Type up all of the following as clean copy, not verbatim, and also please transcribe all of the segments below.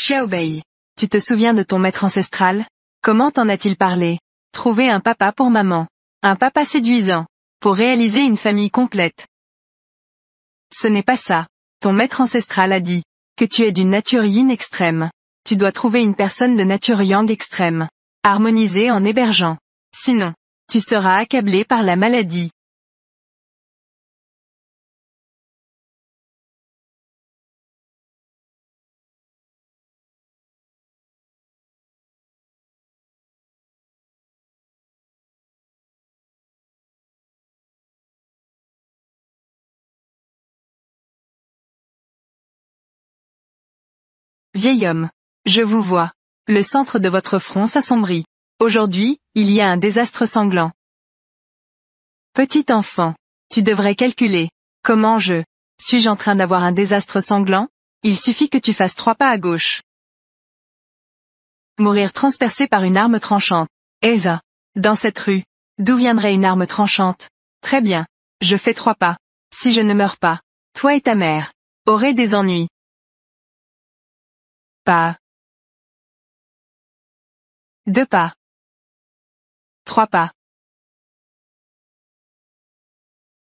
Xiaobei. Tu te souviens de ton maître ancestral? Comment t'en a-t-il parlé? Trouver un papa pour maman. Un papa séduisant. Pour réaliser une famille complète. Ce n'est pas ça. Ton maître ancestral a dit que tu es d'une nature yin extrême. Tu dois trouver une personne de nature yang extrême. Harmonisée en hébergeant. Sinon, tu seras accablé par la maladie. Vieil homme. Je vous vois. Le centre de votre front s'assombrit. Aujourd'hui, il y a un désastre sanglant. Petit enfant. Tu devrais calculer. Comment suis-je en train d'avoir un désastre sanglant? Il suffit que tu fasses 3 pas à gauche. Mourir transpercé par une arme tranchante. Elsa. Dans cette rue. D'où viendrait une arme tranchante? Très bien. Je fais 3 pas. Si je ne meurs pas, toi et ta mère aurez des ennuis. Pas. 2 pas. 3 pas.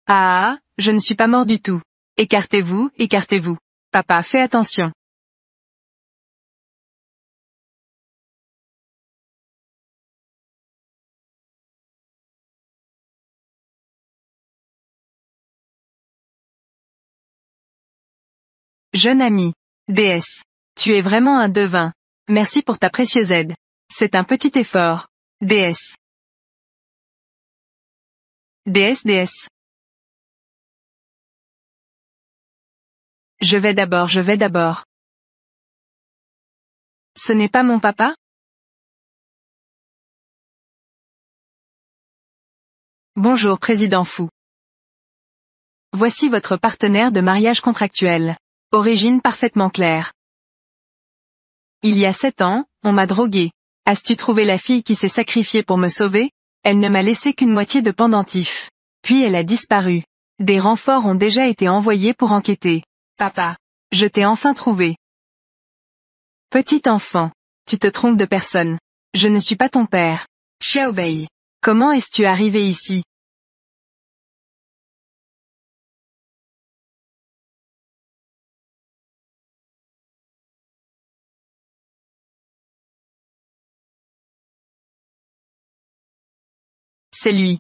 Ah, je ne suis pas mort du tout. Écartez-vous, écartez-vous. Papa, fais attention. Jeune ami. Déesse. Tu es vraiment un devin. Merci pour ta précieuse aide. C'est un petit effort. Déesse. Déesse. Je vais d'abord. Ce n'est pas mon papa? Bonjour président fou. Voici votre partenaire de mariage contractuel. Origine parfaitement claire. Il y a 7 ans, on m'a drogué. As-tu trouvé la fille qui s'est sacrifiée pour me sauver? Elle ne m'a laissé qu'une moitié de pendentif. Puis elle a disparu. Des renforts ont déjà été envoyés pour enquêter. Papa. Je t'ai enfin trouvé. Petit enfant. Tu te trompes de personne. Je ne suis pas ton père. Xiaobei. Comment es-tu arrivé ici? C'est lui.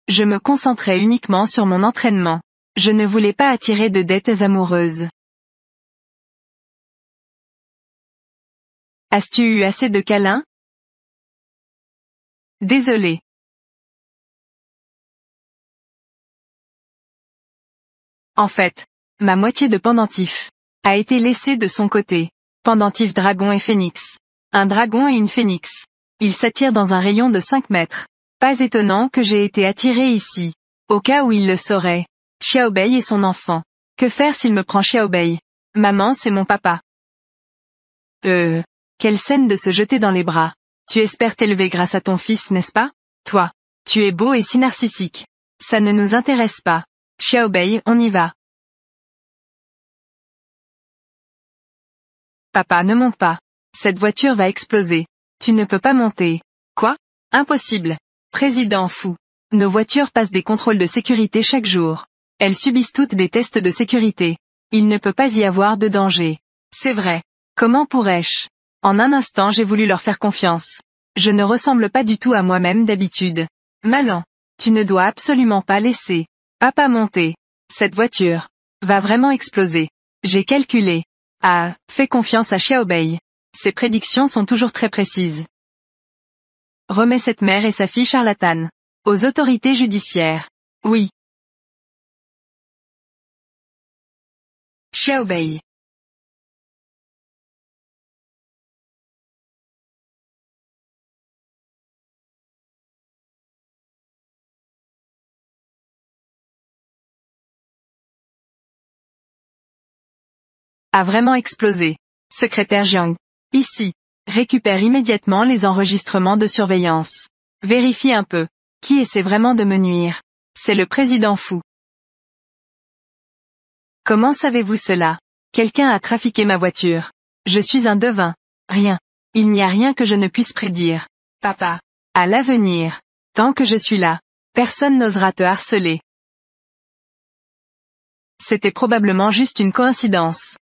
Je me concentrais uniquement sur mon entraînement. Je ne voulais pas attirer de dettes amoureuses. As-tu eu assez de câlins? Désolé. En fait, ma moitié de pendentif a été laissée de son côté. Pendentif dragon et phénix. Un dragon et une phénix. Ils s'attirent dans un rayon de 5 mètres. Pas étonnant que j'ai été attiré ici. Au cas où il le saurait. Xiaobei et son enfant. Que faire s'il me prend Xiaobei? Maman, c'est mon papa. Quelle scène de se jeter dans les bras. Tu espères t'élever grâce à ton fils, n'est-ce pas? Toi. Tu es beau et si narcissique. Ça ne nous intéresse pas. Xiaobei, on y va. Papa, ne monte pas. Cette voiture va exploser. Tu ne peux pas monter. Quoi? Impossible. Président fou. Nos voitures passent des contrôles de sécurité chaque jour. Elles subissent toutes des tests de sécurité. Il ne peut pas y avoir de danger. C'est vrai. Comment pourrais-je? En un instant j'ai voulu leur faire confiance. Je ne ressemble pas du tout à moi-même d'habitude. Malan. Tu ne dois absolument pas laisser papa monter. Cette voiture va vraiment exploser. J'ai calculé. Ah, fais confiance à Xiaobei. Ses prédictions sont toujours très précises. Remets cette mère et sa fille charlatane aux autorités judiciaires. Oui. Xiaobei. A vraiment explosé. Secrétaire Jiang. Ici. Récupère immédiatement les enregistrements de surveillance. Vérifie un peu. Qui essaie vraiment de me nuire? C'est le président fou. Comment savez-vous cela? Quelqu'un a trafiqué ma voiture. Je suis un devin. Rien. Il n'y a rien que je ne puisse prédire. Papa. À l'avenir. Tant que je suis là. Personne n'osera te harceler. C'était probablement juste une coïncidence.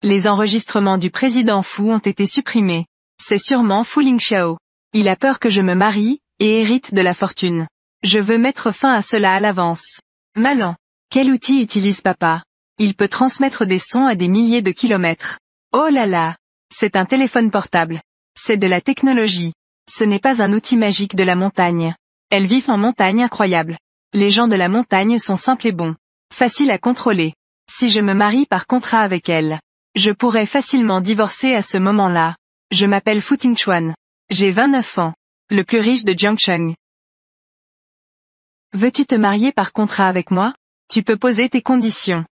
Les enregistrements du président fou ont été supprimés. C'est sûrement Fu Lingxiao. Il a peur que je me marie, et hérite de la fortune. Je veux mettre fin à cela à l'avance. Malin. Quel outil utilise papa? Il peut transmettre des sons à des milliers de kilomètres. Oh là là. C'est un téléphone portable. C'est de la technologie. Ce n'est pas un outil magique de la montagne. Elles vivent en montagne incroyable. Les gens de la montagne sont simples et bons. Faciles à contrôler. Si je me marie par contrat avec elle, je pourrais facilement divorcer à ce moment-là. Je m'appelle Fu Tingchuan. J'ai 29 ans. Le plus riche de Jiangcheng. Veux-tu te marier par contrat avec moi? Tu peux poser tes conditions.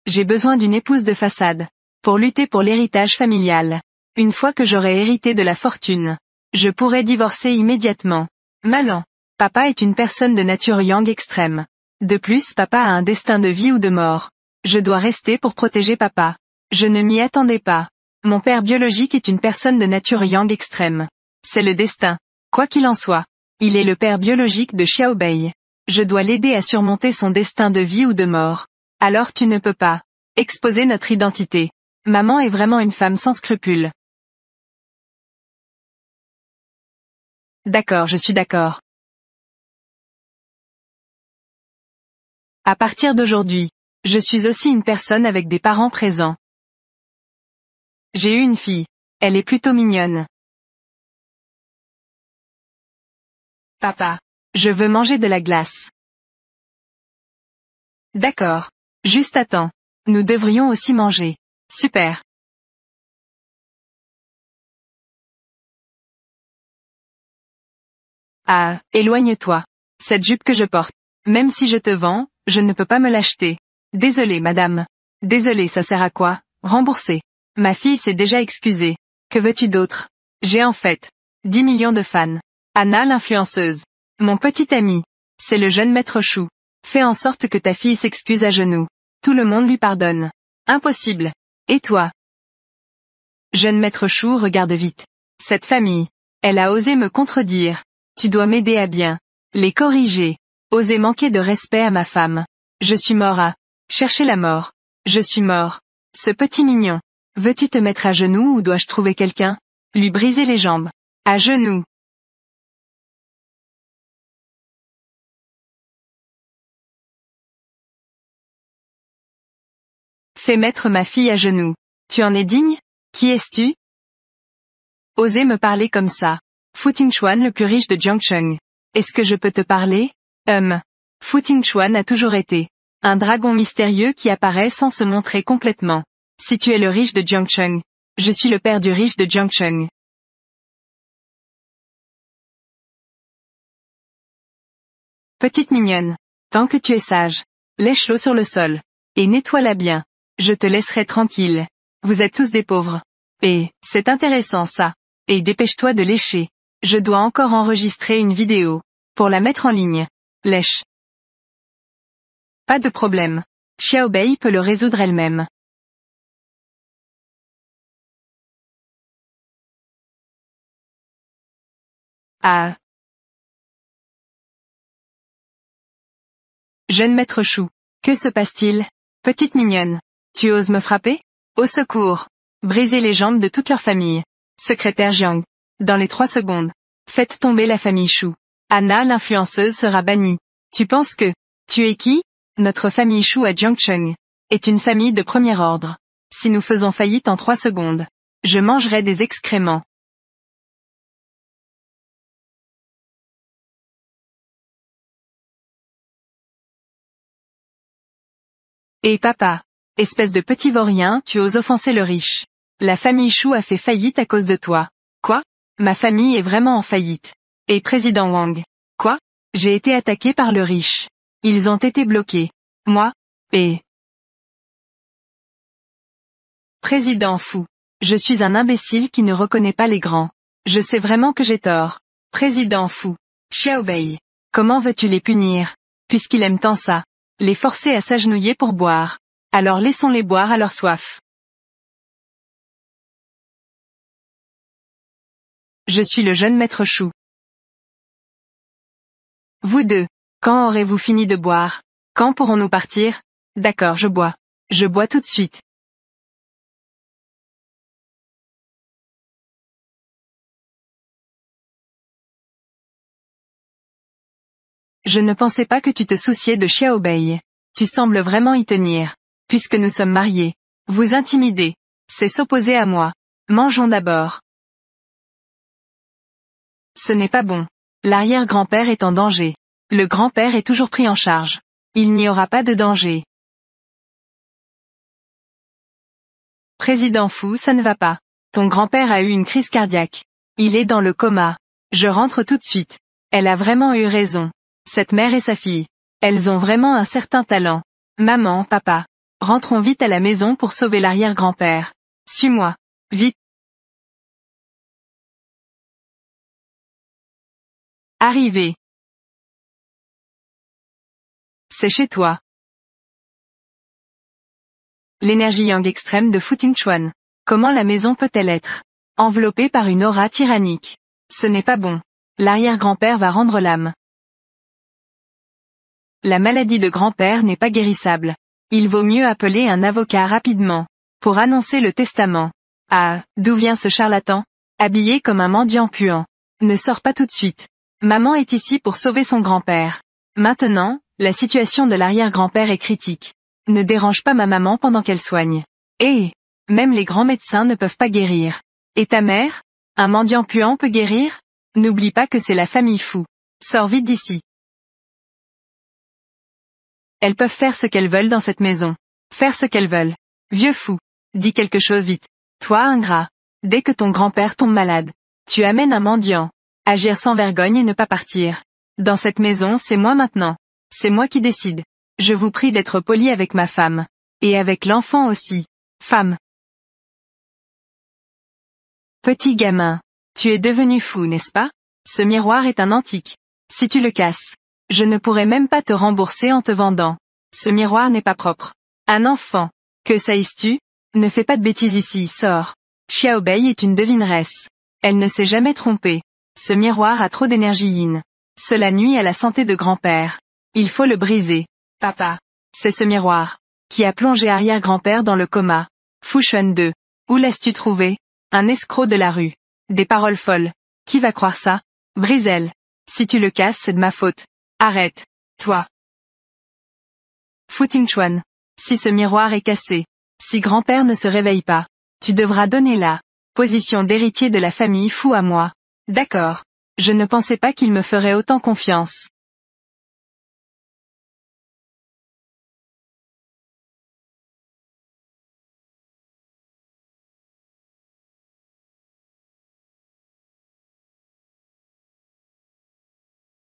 J'ai besoin d'une épouse de façade. Pour lutter pour l'héritage familial. Une fois que j'aurai hérité de la fortune, je pourrai divorcer immédiatement. Malin. Papa est une personne de nature yang extrême. De plus, papa a un destin de vie ou de mort. Je dois rester pour protéger papa. Je ne m'y attendais pas. Mon père biologique est une personne de nature yang extrême. C'est le destin. Quoi qu'il en soit. Il est le père biologique de Xiaobei. Je dois l'aider à surmonter son destin de vie ou de mort. Alors tu ne peux pas exposer notre identité. Maman est vraiment une femme sans scrupules. D'accord, je suis d'accord. À partir d'aujourd'hui, je suis aussi une personne avec des parents présents. J'ai eu une fille. Elle est plutôt mignonne. Papa. Je veux manger de la glace. D'accord. Juste attends. Nous devrions aussi manger. Super. Ah, éloigne-toi. Cette jupe que je porte. Même si je te vends, je ne peux pas me l'acheter. Désolé madame. Désolé, ça sert à quoi? Rembourser. Ma fille s'est déjà excusée. Que veux-tu d'autre? J'ai en fait 10 millions de fans. Anna l'influenceuse. Mon petit ami. C'est le jeune maître Chou. Fais en sorte que ta fille s'excuse à genoux. Tout le monde lui pardonne. Impossible. Et toi? Jeune maître Chou, regarde vite. Cette famille. Elle a osé me contredire. Tu dois m'aider à bien les corriger. Oser manquer de respect à ma femme. Je suis mort à chercher la mort. Je suis mort. Ce petit mignon. Veux-tu te mettre à genoux ou dois-je trouver quelqu'un? Lui briser les jambes. À genoux. Fais mettre ma fille à genoux. Tu en es digne? Qui es-tu? Osez me parler comme ça. Fu Tingchuan le plus riche de Jiangcheng. Est-ce que je peux te parler? Fu Tingchuan a toujours été un dragon mystérieux qui apparaît sans se montrer complètement. Si tu es le riche de Jiangcheng, je suis le père du riche de Jiangcheng. Petite mignonne. Tant que tu es sage. Lèche l'eau sur le sol. Et nettoie-la bien. Je te laisserai tranquille. Vous êtes tous des pauvres. Et, c'est intéressant ça. Et dépêche-toi de lécher. Je dois encore enregistrer une vidéo. Pour la mettre en ligne. Lèche. Pas de problème. Xiaobei peut le résoudre elle-même. Ah. Jeune maître Chou. Que se passe-t-il? Petite mignonne. Tu oses me frapper? Au secours. Briser les jambes de toute leur famille. Secrétaire Jiang. Dans les 3 secondes. Faites tomber la famille Chou. Anna l'influenceuse sera bannie. Tu penses que tu es qui? Notre famille Chou à Jiangcheng est une famille de premier ordre. Si nous faisons faillite en 3 secondes, je mangerai des excréments. Et papa, espèce de petit vaurien, tu oses offenser le riche. La famille Chou a fait faillite à cause de toi. Quoi? Ma famille est vraiment en faillite. Et président Wang. Quoi? J'ai été attaqué par le riche. Ils ont été bloqués. Moi, et... Président fou. Je suis un imbécile qui ne reconnaît pas les grands. Je sais vraiment que j'ai tort. Président fou. Xiaobei. Comment veux-tu les punir? Puisqu'il aime tant ça. Les forcer à s'agenouiller pour boire. Alors laissons-les boire à leur soif. Je suis le jeune maître Chou. Vous deux. Quand aurez-vous fini de boire? Quand pourrons-nous partir? D'accord, je bois. Je bois tout de suite. Je ne pensais pas que tu te souciais de Xiaobei. Tu sembles vraiment y tenir. Puisque nous sommes mariés. Vous intimider. C'est s'opposer à moi. Mangeons d'abord. Ce n'est pas bon. L'arrière-grand-père est en danger. Le grand-père est toujours pris en charge. Il n'y aura pas de danger. Président fou, ça ne va pas. Ton grand-père a eu une crise cardiaque. Il est dans le coma. Je rentre tout de suite. Elle a vraiment eu raison. Cette mère et sa fille. Elles ont vraiment un certain talent. Maman, papa. Rentrons vite à la maison pour sauver l'arrière-grand-père. Suis-moi. Vite. Arrivé. C'est chez toi. L'énergie yang extrême de Fu Tingchuan. Comment la maison peut-elle être enveloppée par une aura tyrannique? Ce n'est pas bon. L'arrière-grand-père va rendre l'âme. La maladie de grand-père n'est pas guérissable. Il vaut mieux appeler un avocat rapidement. Pour annoncer le testament. Ah, d'où vient ce charlatan? Habillé comme un mendiant puant. Ne sors pas tout de suite. Maman est ici pour sauver son grand-père. Maintenant, la situation de l'arrière-grand-père est critique. Ne dérange pas ma maman pendant qu'elle soigne. Et, même les grands médecins ne peuvent pas guérir. Et ta mère? Un mendiant puant peut guérir? N'oublie pas que c'est la famille fou. Sors vite d'ici. Elles peuvent faire ce qu'elles veulent dans cette maison. Faire ce qu'elles veulent. Vieux fou. Dis quelque chose vite. Toi ingrat. Dès que ton grand-père tombe malade. Tu amènes un mendiant. Agir sans vergogne et ne pas partir. Dans cette maison c'est moi maintenant. C'est moi qui décide. Je vous prie d'être poli avec ma femme. Et avec l'enfant aussi. Femme. Petit gamin. Tu es devenu fou, n'est-ce pas? Ce miroir est un antique. Si tu le casses. Je ne pourrai même pas te rembourser en te vendant. Ce miroir n'est pas propre. Un enfant. Que saïs-tu? Ne fais pas de bêtises ici, sors. Xiaobei est une devineresse. Elle ne s'est jamais trompée. Ce miroir a trop d'énergie yin. Cela nuit à la santé de grand-père. Il faut le briser. Papa. C'est ce miroir. Qui a plongé arrière-grand-père dans le coma. Fu Xuan 2. Où l'as-tu trouvé? Un escroc de la rue. Des paroles folles. Qui va croire ça? Brise-elle. Si tu le casses c'est de ma faute. Arrête. Toi. Fu Tingchuan. Si ce miroir est cassé. Si grand-père ne se réveille pas. Tu devras donner la position d'héritier de la famille Fu à moi. D'accord. Je ne pensais pas qu'il me ferait autant confiance.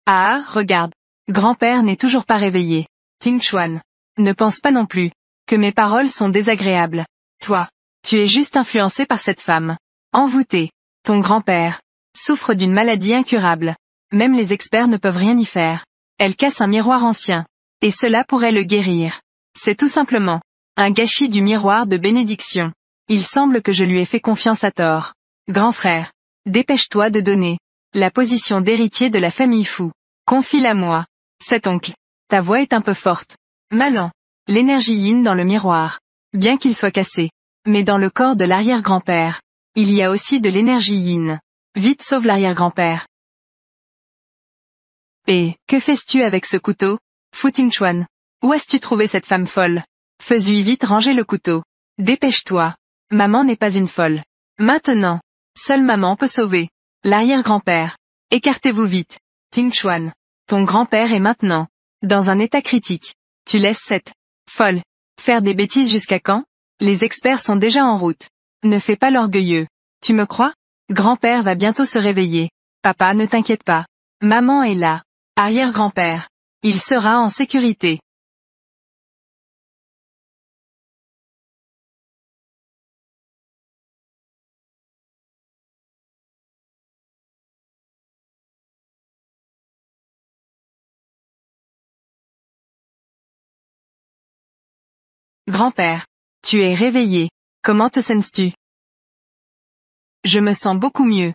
Ah, regarde. Grand-père n'est toujours pas réveillé. Tingchuan. Ne pense pas non plus. Que mes paroles sont désagréables. Toi. Tu es juste influencé par cette femme. Envoûté. Ton grand-père. Souffre d'une maladie incurable. Même les experts ne peuvent rien y faire. Elle casse un miroir ancien. Et cela pourrait le guérir. C'est tout simplement un gâchis du miroir de bénédiction. Il semble que je lui ai fait confiance à tort. Grand frère. Dépêche-toi de donner la position d'héritier de la famille Fu. Confie-la moi. Cet oncle. Ta voix est un peu forte. Malin. L'énergie yin dans le miroir. Bien qu'il soit cassé. Mais dans le corps de l'arrière-grand-père. Il y a aussi de l'énergie yin. Vite sauve l'arrière-grand-père. Et, que fais-tu avec ce couteau? Fu Tingchuan. Où as-tu trouvé cette femme folle? Fais-lui vite ranger le couteau. Dépêche-toi. Maman n'est pas une folle. Maintenant. Seule maman peut sauver l'arrière-grand-père. Écartez-vous vite. Tingchuan. Ton grand-père est maintenant dans un état critique. Tu laisses cette folle faire des bêtises jusqu'à quand? Les experts sont déjà en route. Ne fais pas l'orgueilleux. Tu me crois? Grand-père va bientôt se réveiller. Papa, ne t'inquiète pas. Maman est là. Arrière-grand-père. Il sera en sécurité. Grand-père. Tu es réveillé. Comment te sens-tu? Je me sens beaucoup mieux.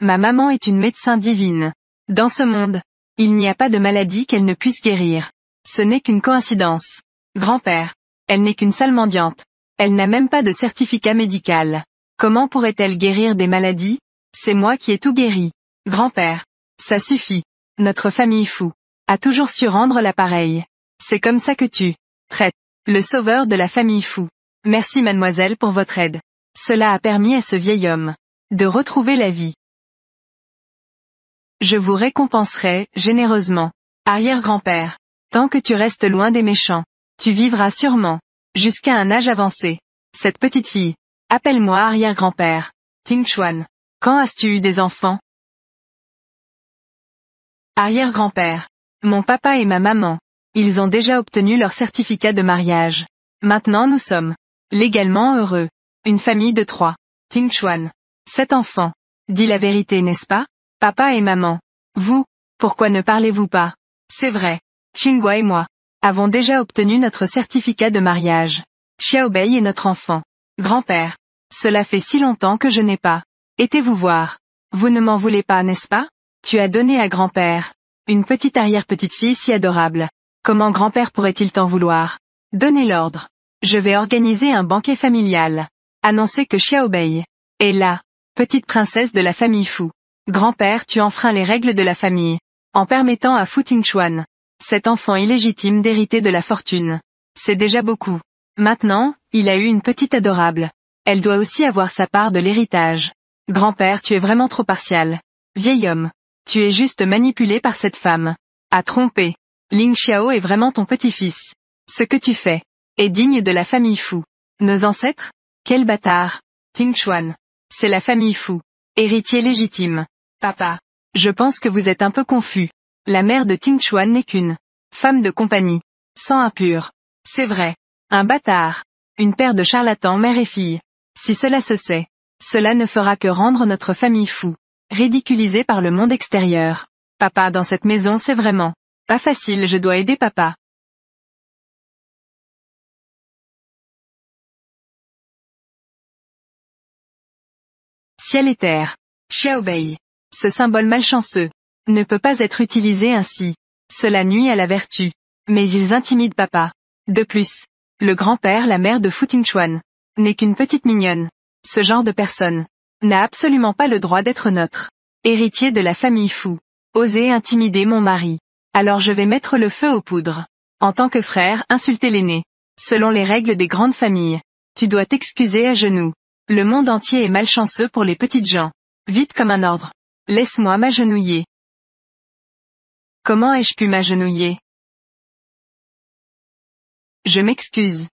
Ma maman est une médecin divine. Dans ce monde, il n'y a pas de maladie qu'elle ne puisse guérir. Ce n'est qu'une coïncidence. Grand-père. Elle n'est qu'une sale mendiante. Elle n'a même pas de certificat médical. Comment pourrait-elle guérir des maladies? C'est moi qui ai tout guéri. Grand-père. Ça suffit. Notre famille fou a toujours su rendre l'appareil. C'est comme ça que tu traites le sauveur de la famille fou. Merci mademoiselle pour votre aide. Cela a permis à ce vieil homme de retrouver la vie. Je vous récompenserai, généreusement. Arrière-grand-père. Tant que tu restes loin des méchants, tu vivras sûrement, jusqu'à un âge avancé. Cette petite fille. Appelle-moi arrière-grand-père. Ting Chuan. Quand as-tu eu des enfants? Arrière-grand-père. Mon papa et ma maman. Ils ont déjà obtenu leur certificat de mariage. Maintenant nous sommes légalement heureux. Une famille de 3. Ting Chuan. 7 enfants. Dis la vérité, n'est-ce pas? Papa et maman. Vous, pourquoi ne parlez-vous pas? C'est vrai. Qinghua et moi avons déjà obtenu notre certificat de mariage. Xiaobei est notre enfant. Grand-père. Cela fait si longtemps que je n'ai pas été vous voir. Vous ne m'en voulez pas, n'est-ce pas? Tu as donné à grand-père une petite arrière-petite-fille si adorable. Comment grand-père pourrait-il t'en vouloir? Donnez l'ordre. Je vais organiser un banquet familial. Annoncez que Xiaobei est la petite princesse de la famille Fu. Grand-père, tu enfreins les règles de la famille, en permettant à Fu Tingchuan, cet enfant illégitime, d'hériter de la fortune. C'est déjà beaucoup. Maintenant, il a eu une petite adorable. Elle doit aussi avoir sa part de l'héritage. Grand-père, tu es vraiment trop partial. Vieil homme. Tu es juste manipulé par cette femme. À tromper. Ling Xiao est vraiment ton petit-fils. Ce que tu fais est digne de la famille Fu. Nos ancêtres? Quel bâtard. Ting Chuan. C'est la famille Fu. Héritier légitime. Papa. Je pense que vous êtes un peu confus. La mère de Ting Chuan n'est qu'une femme de compagnie. Sang impur. C'est vrai. Un bâtard. Une paire de charlatans mère et fille. Si cela se sait, cela ne fera que rendre notre famille Fu ridiculisée par le monde extérieur. Papa, dans cette maison, c'est vraiment pas facile, je dois aider papa. Ciel et terre. Xiaobei. Ce symbole malchanceux ne peut pas être utilisé ainsi. Cela nuit à la vertu. Mais ils intimident papa. De plus, le grand-père, la mère de Fu Tingchuan, n'est qu'une petite mignonne. Ce genre de personne n'a absolument pas le droit d'être notre héritier de la famille Fu. Osez intimider mon mari. Alors je vais mettre le feu aux poudres. En tant que frère, insulter l'aîné. Selon les règles des grandes familles, tu dois t'excuser à genoux. Le monde entier est malchanceux pour les petites gens. Vite comme un ordre. Laisse-moi m'agenouiller. Comment ai-je pu m'agenouiller? Je m'excuse.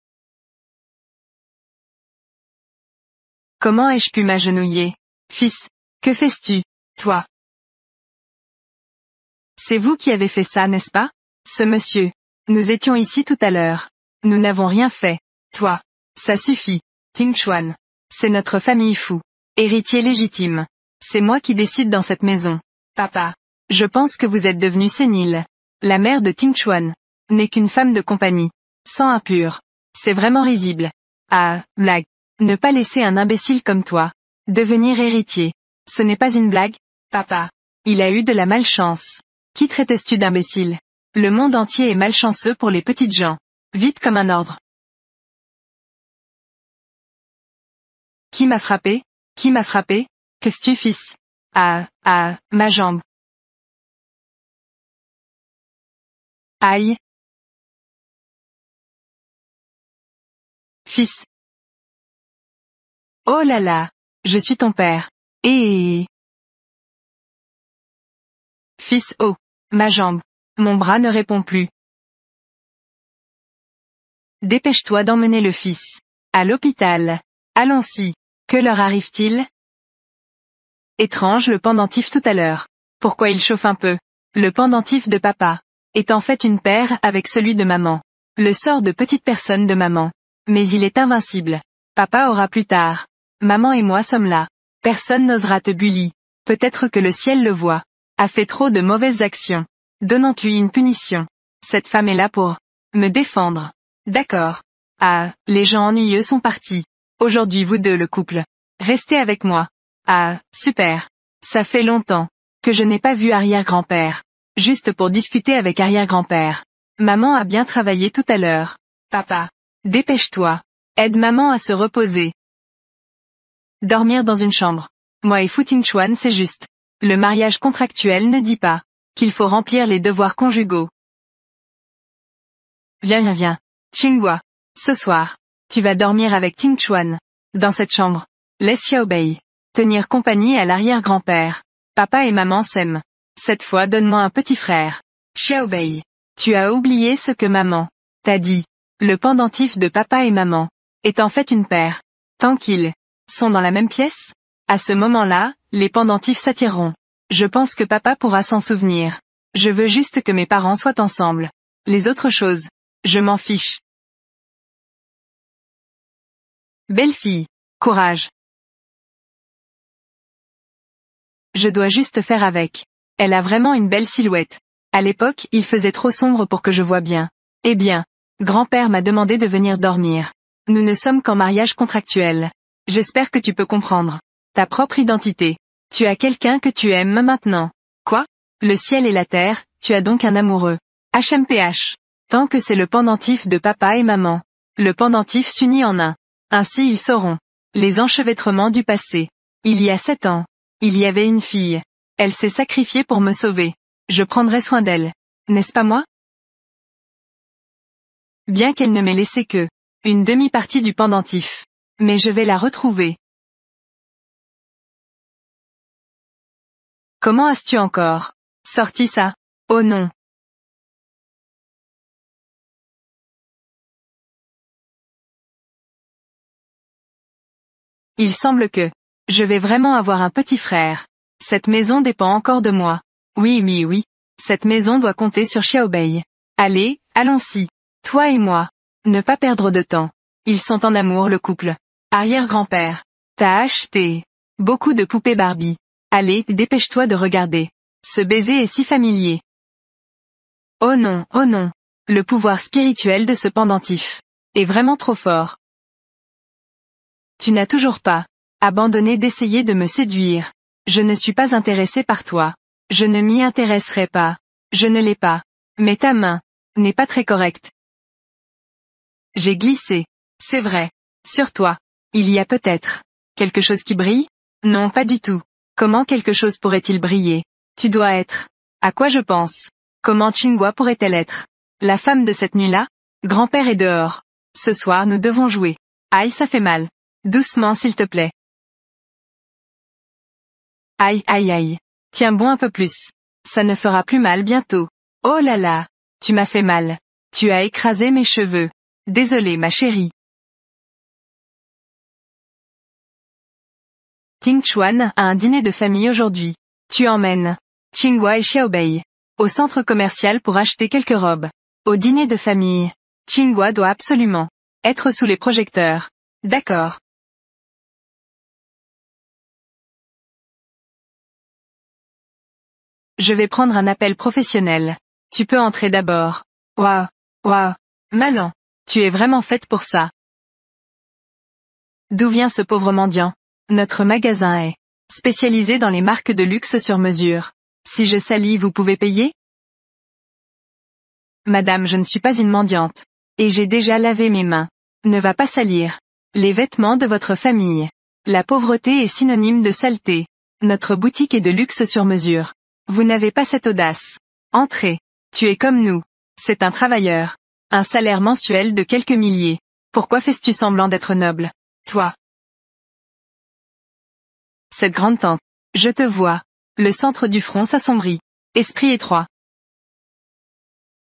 Comment ai-je pu m'agenouiller? Fils, que fais-tu, toi? C'est vous qui avez fait ça, n'est-ce pas? Ce monsieur. Nous étions ici tout à l'heure. Nous n'avons rien fait. Toi. Ça suffit. Ting Chuan. C'est notre famille Fu. Héritier légitime. C'est moi qui décide dans cette maison. Papa. Je pense que vous êtes devenu sénile. La mère de Ting Chuan n'est qu'une femme de compagnie. Sang impur. C'est vraiment risible. Ah, blague. Ne pas laisser un imbécile comme toi devenir héritier. Ce n'est pas une blague, papa. Il a eu de la malchance. Qui traites-tu d'imbécile? Le monde entier est malchanceux pour les petites gens. Vite comme un ordre. Qui m'a frappé? Qui m'a frappé? Qu'est-ce-tu, fils? Ah, ma jambe. Aïe. Fils. Oh là là. Je suis ton père. Fils, oh. Ma jambe. Mon bras ne répond plus. Dépêche-toi d'emmener le fils à l'hôpital. Allons-y. Que leur arrive-t-il? Étrange, le pendentif tout à l'heure Pourquoi il chauffe un peu? Le pendentif de papa est en fait une paire avec celui de maman. Le sort de petite personne de maman. Mais il est invincible. Papa aura plus tard. Maman et moi sommes là. Personne n'osera te bully. Peut-être que le ciel le voit. A fait trop de mauvaises actions. Donnons-lui une punition. Cette femme est là pour me défendre. D'accord. Ah, les gens ennuyeux sont partis. Aujourd'hui vous deux le couple. Restez avec moi. Ah, super. Ça fait longtemps que je n'ai pas vu arrière-grand-père. Juste pour discuter avec arrière-grand-père. Maman a bien travaillé tout à l'heure. Papa. Dépêche-toi. Aide maman à se reposer. Dormir dans une chambre. Moi et Fu Tingchuan c'est juste. Le mariage contractuel ne dit pas qu'il faut remplir les devoirs conjugaux. Viens. Qinghua. Ce soir, tu vas dormir avec Tingchuan. Dans cette chambre. Laisse Xiaobei tenir compagnie à l'arrière-grand-père. Papa et maman s'aiment. Cette fois donne-moi un petit frère. Xiaobei. Tu as oublié ce que maman t'a dit. Le pendentif de papa et maman est en fait une paire. Tant qu'ils sont dans la même pièce, à ce moment-là, les pendentifs s'attireront. Je pense que papa pourra s'en souvenir. Je veux juste que mes parents soient ensemble. Les autres choses, je m'en fiche. Belle fille. Courage. Je dois juste faire avec. Elle a vraiment une belle silhouette. À l'époque, il faisait trop sombre pour que je voie bien. Eh bien, grand-père m'a demandé de venir dormir. Nous ne sommes qu'en mariage contractuel. J'espère que tu peux comprendre. Ta propre identité. Tu as quelqu'un que tu aimes maintenant. Quoi? Le ciel et la terre, tu as donc un amoureux. HMPH. Tant que c'est le pendentif de papa et maman. Le pendentif s'unit en un. Ainsi ils sauront. Les enchevêtrements du passé. Il y a 7 ans. Il y avait une fille. Elle s'est sacrifiée pour me sauver. Je prendrai soin d'elle. N'est-ce pas moi? Bien qu'elle ne m'ait laissé que une demi-partie du pendentif. Mais je vais la retrouver. Comment as-tu encore sorti ça? Oh non. Il semble que je vais vraiment avoir un petit frère. Cette maison dépend encore de moi. Oui. Cette maison doit compter sur Xiaobei. Allez, allons-y. Toi et moi. Ne pas perdre de temps. Ils sont en amour le couple. Arrière-grand-père. T'as acheté beaucoup de poupées Barbie. Allez, dépêche-toi de regarder. Ce baiser est si familier. Oh non. Le pouvoir spirituel de ce pendentif est vraiment trop fort. Tu n'as toujours pas abandonné d'essayer de me séduire. Je ne suis pas intéressé par toi. Je ne m'y intéresserai pas. Je ne l'ai pas. Mais ta main n'est pas très correcte. J'ai glissé. C'est vrai. Sur toi. Il y a peut-être quelque chose qui brille? Non, pas du tout. Comment quelque chose pourrait-il briller? Tu dois être. À quoi je pense? Comment Qinghua pourrait-elle être la femme de cette nuit-là? Grand-père est dehors. Ce soir nous devons jouer. Aïe, ça fait mal. Doucement s'il te plaît. Aïe. Tiens bon un peu plus. Ça ne fera plus mal bientôt. Oh là là. Tu m'as fait mal. Tu as écrasé mes cheveux. Désolée ma chérie. Tingchuan a un dîner de famille aujourd'hui. Tu emmènes Qinghua et Xiaobei au centre commercial pour acheter quelques robes. Au dîner de famille. Qinghua doit absolument être sous les projecteurs. D'accord. Je vais prendre un appel professionnel. Tu peux entrer d'abord. Waouh. Malan. Tu es vraiment faite pour ça. D'où vient ce pauvre mendiant? Notre magasin est spécialisé dans les marques de luxe sur mesure. Si je salis, vous pouvez payer? Madame, je ne suis pas une mendiante. Et j'ai déjà lavé mes mains. Ne va pas salir les vêtements de votre famille. La pauvreté est synonyme de saleté. Notre boutique est de luxe sur mesure. Vous n'avez pas cette audace. Entrez. Tu es comme nous. C'est un travailleur. Un salaire mensuel de quelques milliers. Pourquoi fais-tu semblant d'être noble? Toi. Cette grande tante. Je te vois. Le centre du front s'assombrit. Esprit étroit.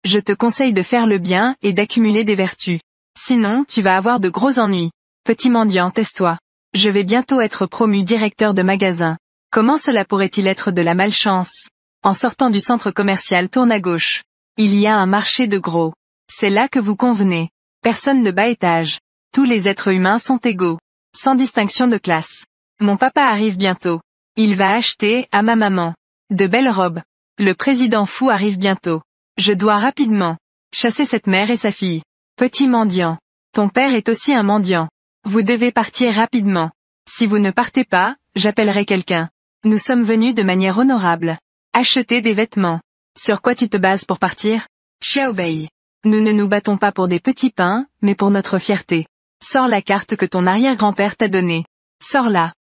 Je te conseille de faire le bien et d'accumuler des vertus. Sinon, tu vas avoir de gros ennuis. Petit mendiant, tais-toi. Je vais bientôt être promu directeur de magasin. Comment cela pourrait-il être de la malchance? En sortant du centre commercial, tourne à gauche. Il y a un marché de gros. C'est là que vous convenez. Personne ne bas étage. Tous les êtres humains sont égaux. Sans distinction de classe. Mon papa arrive bientôt. Il va acheter, à ma maman, de belles robes. Le président fou arrive bientôt. Je dois rapidement chasser cette mère et sa fille. Petit mendiant. Ton père est aussi un mendiant. Vous devez partir rapidement. Si vous ne partez pas, j'appellerai quelqu'un. Nous sommes venus de manière honorable. Acheter des vêtements. Sur quoi tu te bases pour partir? Xiaobei. Nous ne nous battons pas pour des petits pains, mais pour notre fierté. Sors la carte que ton arrière-grand-père t'a donnée. Sors-la.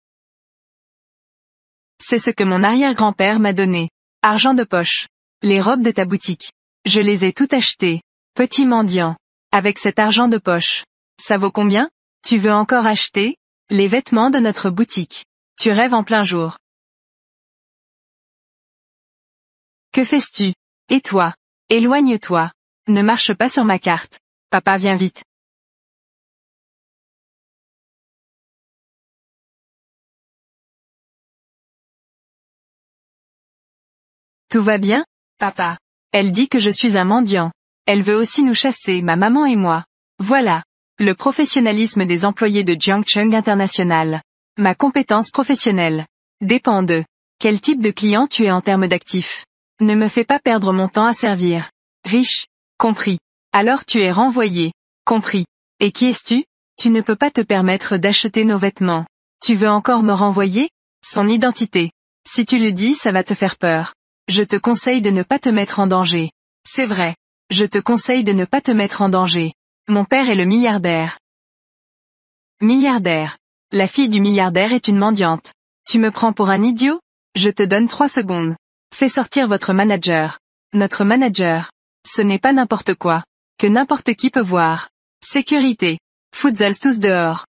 C'est ce que mon arrière-grand-père m'a donné. Argent de poche. Les robes de ta boutique. Je les ai toutes achetées. Petit mendiant. Avec cet argent de poche. Ça vaut combien? Tu veux encore acheter? Les vêtements de notre boutique. Tu rêves en plein jour. Que fais-tu? Et toi? Éloigne-toi. Ne marche pas sur ma carte. Papa, viens vite. Tout va bien, papa? Elle dit que je suis un mendiant. Elle veut aussi nous chasser, ma maman et moi. Voilà. Le professionnalisme des employés de Jiangcheng International. Ma compétence professionnelle dépend de quel type de client tu es en termes d'actifs. Ne me fais pas perdre mon temps à servir. Riche. Compris. Alors tu es renvoyé. Compris. Et qui es-tu? Tu ne peux pas te permettre d'acheter nos vêtements. Tu veux encore me renvoyer? Son identité. Si tu le dis, ça va te faire peur. Je te conseille de ne pas te mettre en danger. C'est vrai. Je te conseille de ne pas te mettre en danger. Mon père est le milliardaire. Milliardaire. La fille du milliardaire est une mendiante. Tu me prends pour un idiot? Je te donne 3 secondes. Fais sortir votre manager. Notre manager. Ce n'est pas n'importe quoi. Que n'importe qui peut voir. Sécurité. Footzels tous dehors.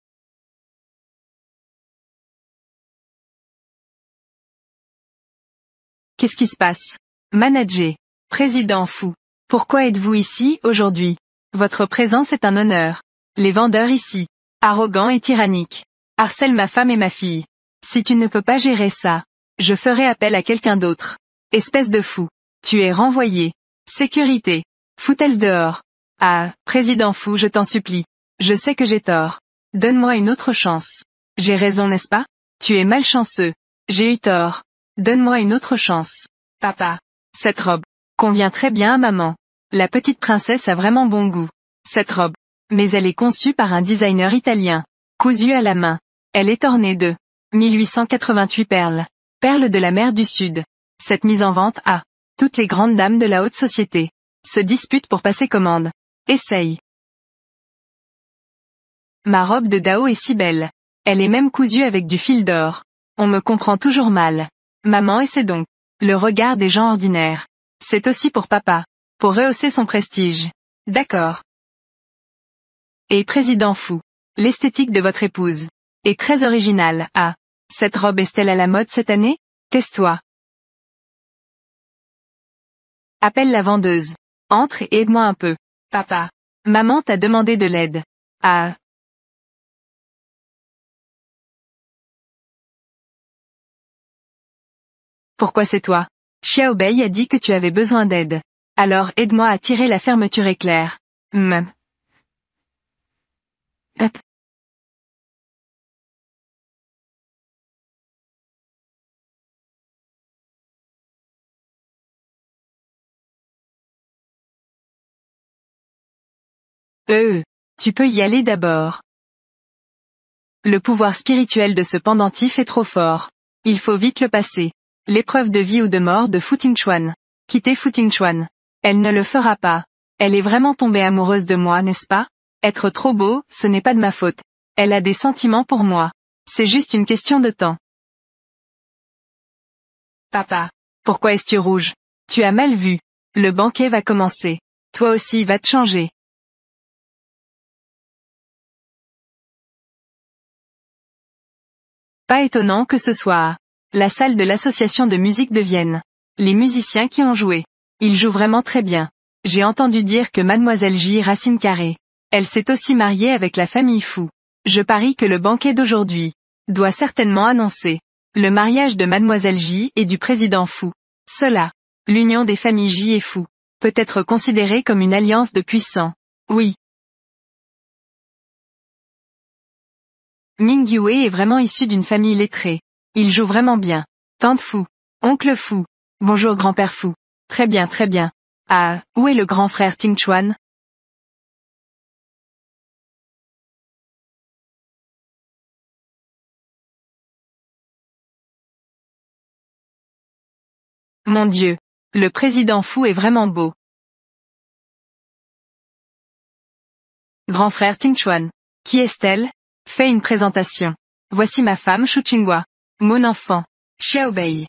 Qu'est-ce qui se passe? Manager. Président fou. Pourquoi êtes-vous ici, aujourd'hui? Votre présence est un honneur. Les vendeurs ici. Arrogants et tyranniques. Harcèlent ma femme et ma fille. Si tu ne peux pas gérer ça, je ferai appel à quelqu'un d'autre. Espèce de fou. Tu es renvoyé. Sécurité. Foutels dehors. Ah, président fou, je t'en supplie. Je sais que j'ai tort. Donne-moi une autre chance. J'ai raison, n'est-ce pas? Tu es malchanceux. J'ai eu tort. Donne-moi une autre chance. Papa. Cette robe convient très bien à maman. La petite princesse a vraiment bon goût. Cette robe. Mais elle est conçue par un designer italien. Cousue à la main. Elle est ornée de 1888 perles. Perles de la mer du Sud. Cette mise en vente a. Toutes les grandes dames de la haute société se disputent pour passer commande. Essaye. Ma robe de Dao est si belle. Elle est même cousue avec du fil d'or. On me comprend toujours mal. Maman, et c'est donc le regard des gens ordinaires. C'est aussi pour papa. Pour rehausser son prestige. D'accord. Et président fou. L'esthétique de votre épouse est très originale. Ah. Cette robe est-elle à la mode cette année? Casse-toi. Appelle la vendeuse. Entre et aide-moi un peu. Papa. Maman t'a demandé de l'aide. Ah. Pourquoi c'est toi? Xiaobei a dit que tu avais besoin d'aide. Alors aide-moi à tirer la fermeture éclair. Hop. Tu peux y aller d'abord. Le pouvoir spirituel de ce pendentif est trop fort. Il faut vite le passer. L'épreuve de vie ou de mort de Fu Tingchuan. Quitter Fu Tingchuan. Elle ne le fera pas. Elle est vraiment tombée amoureuse de moi, n'est-ce pas? Être trop beau, ce n'est pas de ma faute. Elle a des sentiments pour moi. C'est juste une question de temps. Papa. Pourquoi es-tu rouge? Tu as mal vu. Le banquet va commencer. Toi aussi va te changer. Pas étonnant que ce soit la salle de l'association de musique de Vienne. Les musiciens qui ont joué. Ils jouent vraiment très bien. J'ai entendu dire que Mademoiselle J. Racine Carré. Elle s'est aussi mariée avec la famille Fou. Je parie que le banquet d'aujourd'hui doit certainement annoncer le mariage de Mademoiselle J. et du président Fou. Cela L'union des familles Ji et Fu peut être considérée comme une alliance de puissants. Oui. Ming Yue est vraiment issu d'une famille lettrée. Il joue vraiment bien. Tante Fu. Oncle Fu. Bonjour grand-père Fu. Très bien, très bien. Ah, où est le grand frère Ting Chuan? Mon Dieu. Le président Fu est vraiment beau. Grand frère Ting Chuan. Qui est-elle? Fais une présentation. Voici ma femme Shu Qinghua. Mon enfant. Xiao Bei.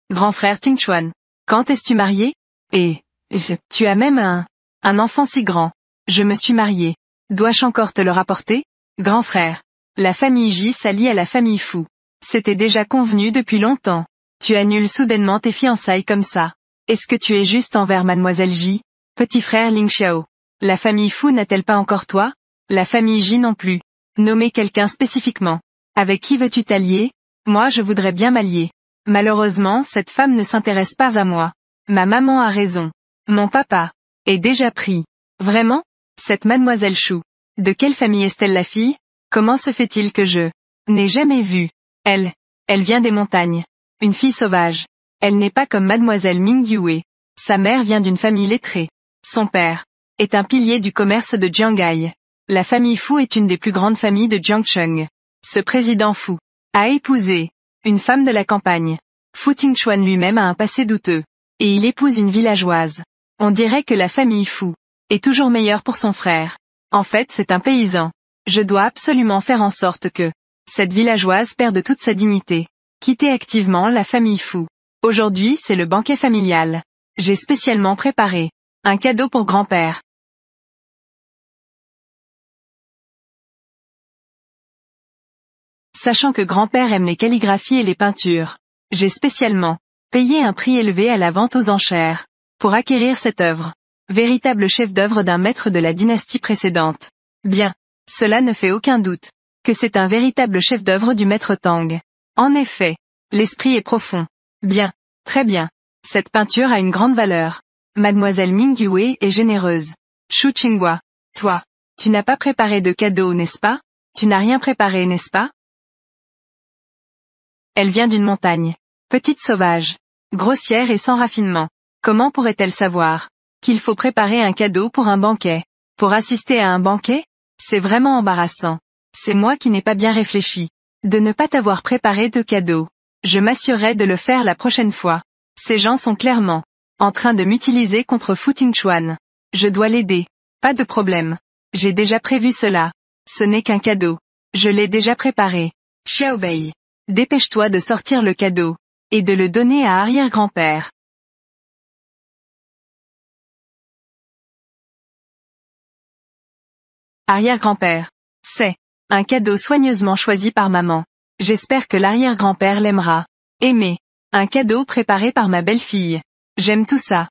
Grand frère Ting Chuan. Quand es-tu marié? Tu as même un enfant si grand. Je me suis marié. Dois-je encore te le rapporter? Grand frère. La famille Ji s'allie à la famille Fu. C'était déjà convenu depuis longtemps. Tu annules soudainement tes fiançailles comme ça. Est-ce que tu es juste envers mademoiselle Ji? Petit frère Ling Xiao. La famille Fu n'a-t-elle pas encore toi? La famille Ji non plus. Nommer quelqu'un spécifiquement. Avec qui veux-tu t'allier? Moi je voudrais bien m'allier. Malheureusement cette femme ne s'intéresse pas à moi. Ma maman a raison. Mon papa est déjà pris. Vraiment? Cette mademoiselle Chou. De quelle famille est-elle la fille? Comment se fait-il que je n'ai jamais vu? Elle vient des montagnes. Une fille sauvage. Elle n'est pas comme mademoiselle Ming Yue. Sa mère vient d'une famille lettrée. Son père est un pilier du commerce de Jiangai. La famille Fu est une des plus grandes familles de Jiangcheng. Ce président Fu a épousé une femme de la campagne. Fu Tingchuan lui-même a un passé douteux. Et il épouse une villageoise. On dirait que la famille Fu est toujours meilleure pour son frère. En fait c'est un paysan. Je dois absolument faire en sorte que cette villageoise perde toute sa dignité. Quitter activement la famille Fu. Aujourd'hui c'est le banquet familial. J'ai spécialement préparé un cadeau pour grand-père. Sachant que grand-père aime les calligraphies et les peintures, j'ai spécialement payé un prix élevé à la vente aux enchères pour acquérir cette œuvre. Véritable chef-d'œuvre d'un maître de la dynastie précédente. Bien, cela ne fait aucun doute que c'est un véritable chef-d'œuvre du maître Tang. En effet, l'esprit est profond. Bien, très bien. Cette peinture a une grande valeur. Mademoiselle Ming Yue est généreuse. Shu Qinghua. Toi, tu n'as pas préparé de cadeau, n'est-ce pas? Tu n'as rien préparé, n'est-ce pas? Elle vient d'une montagne. Petite sauvage. Grossière et sans raffinement. Comment pourrait-elle savoir qu'il faut préparer un cadeau pour un banquet? Pour assister à un banquet? C'est vraiment embarrassant. C'est moi qui n'ai pas bien réfléchi. De ne pas t'avoir préparé de cadeau. Je m'assurerai de le faire la prochaine fois. Ces gens sont clairement en train de m'utiliser contre Fu Tingchuan. Je dois l'aider. Pas de problème. J'ai déjà prévu cela. Ce n'est qu'un cadeau. Je l'ai déjà préparé. Xiao Bei. Dépêche-toi de sortir le cadeau. Et de le donner à arrière-grand-père. Arrière-grand-père. C'est un cadeau soigneusement choisi par maman. J'espère que l'arrière-grand-père l'aimera. Aimer. Un cadeau préparé par ma belle-fille. J'aime tout ça.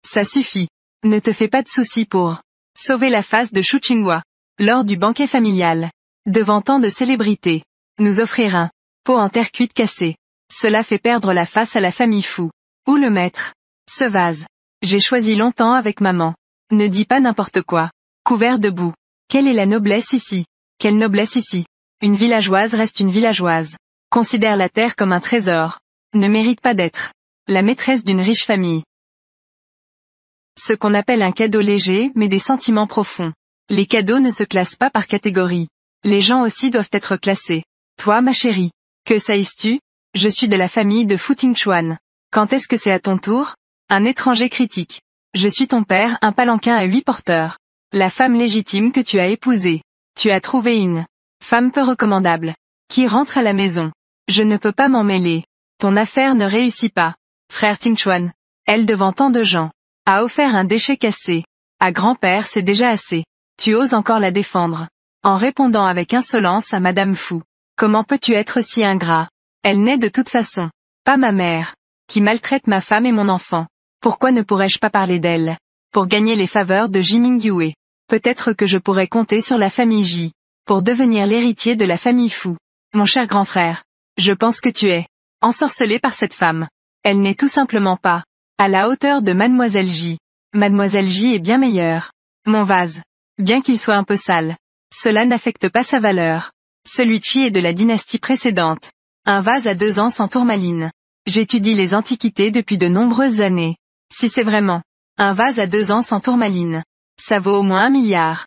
Ça suffit. Ne te fais pas de soucis pour sauver la face de Shu Qinghua. Lors du banquet familial. Devant tant de célébrités. Nous offrir un pot en terre cuite cassé. Cela fait perdre la face à la famille Fu. Où le mettre? Ce vase. J'ai choisi longtemps avec maman. Ne dis pas n'importe quoi. Couvert de boue. Quelle est la noblesse ici? Quelle noblesse ici? Une villageoise reste une villageoise. Considère la terre comme un trésor. Ne mérite pas d'être la maîtresse d'une riche famille. Ce qu'on appelle un cadeau léger mais des sentiments profonds. Les cadeaux ne se classent pas par catégorie. Les gens aussi doivent être classés. Toi ma chérie. Que saïs-tu? Je suis de la famille de Fu Tingchuan. Quand est-ce que c'est à ton tour? Un étranger critique. Je suis ton père, un palanquin à 8 porteurs. La femme légitime que tu as épousée. Tu as trouvé une femme peu recommandable. Qui rentre à la maison. Je ne peux pas m'en mêler. Ton affaire ne réussit pas. Frère Tingchuan. Elle devant tant de gens. A offert un déchet cassé. À grand-père c'est déjà assez. Tu oses encore la défendre. En répondant avec insolence à Madame Fu. Comment peux-tu être si ingrat? Elle n'est de toute façon pas ma mère. Qui maltraite ma femme et mon enfant. Pourquoi ne pourrais-je pas parler d'elle? Pour gagner les faveurs de Ji Ming Yue. Peut-être que je pourrais compter sur la famille Ji. Pour devenir l'héritier de la famille Fu. Mon cher grand frère. Je pense que tu es ensorcelé par cette femme. Elle n'est tout simplement pas à la hauteur de Mademoiselle J. Mademoiselle J est bien meilleure. Mon vase, bien qu'il soit un peu sale, cela n'affecte pas sa valeur. Celui-ci est de la dynastie précédente. Un vase à 2 ans sans tourmaline. J'étudie les antiquités depuis de nombreuses années. Si c'est vraiment un vase à 2 ans sans tourmaline, ça vaut au moins 1 milliard.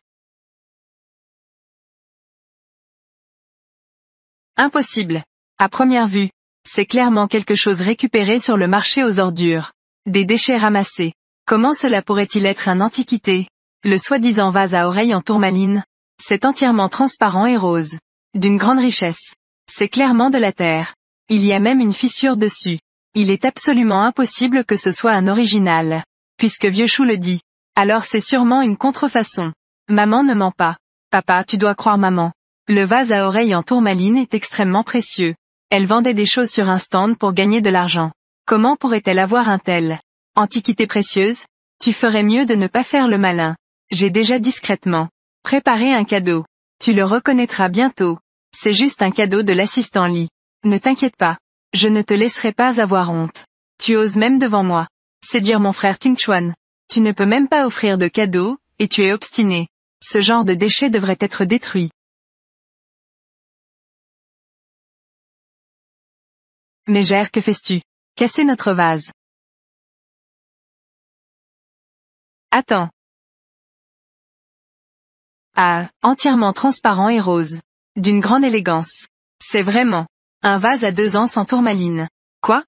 Impossible. À première vue, c'est clairement quelque chose récupéré sur le marché aux ordures. Des déchets ramassés. Comment cela pourrait-il être une antiquité? Le soi-disant vase à oreilles en tourmaline, c'est entièrement transparent et rose. D'une grande richesse. C'est clairement de la terre. Il y a même une fissure dessus. Il est absolument impossible que ce soit un original. Puisque Vieux Chou le dit. Alors c'est sûrement une contrefaçon. Maman ne ment pas. Papa, tu dois croire maman. Le vase à oreilles en tourmaline est extrêmement précieux. Elle vendait des choses sur un stand pour gagner de l'argent. Comment pourrait-elle avoir un tel antiquité précieuse? Tu ferais mieux de ne pas faire le malin. J'ai déjà discrètement préparé un cadeau. Tu le reconnaîtras bientôt. C'est juste un cadeau de l'assistant Lee. Ne t'inquiète pas. Je ne te laisserai pas avoir honte. Tu oses même devant moi séduire mon frère Ting Chuan. Tu ne peux même pas offrir de cadeau, et tu es obstiné. Ce genre de déchet devrait être détruit. Mégère, que fais-tu? Casser notre vase. Attends. Ah, entièrement transparent et rose. D'une grande élégance. C'est vraiment un vase à 2 ans sans tourmaline. Quoi?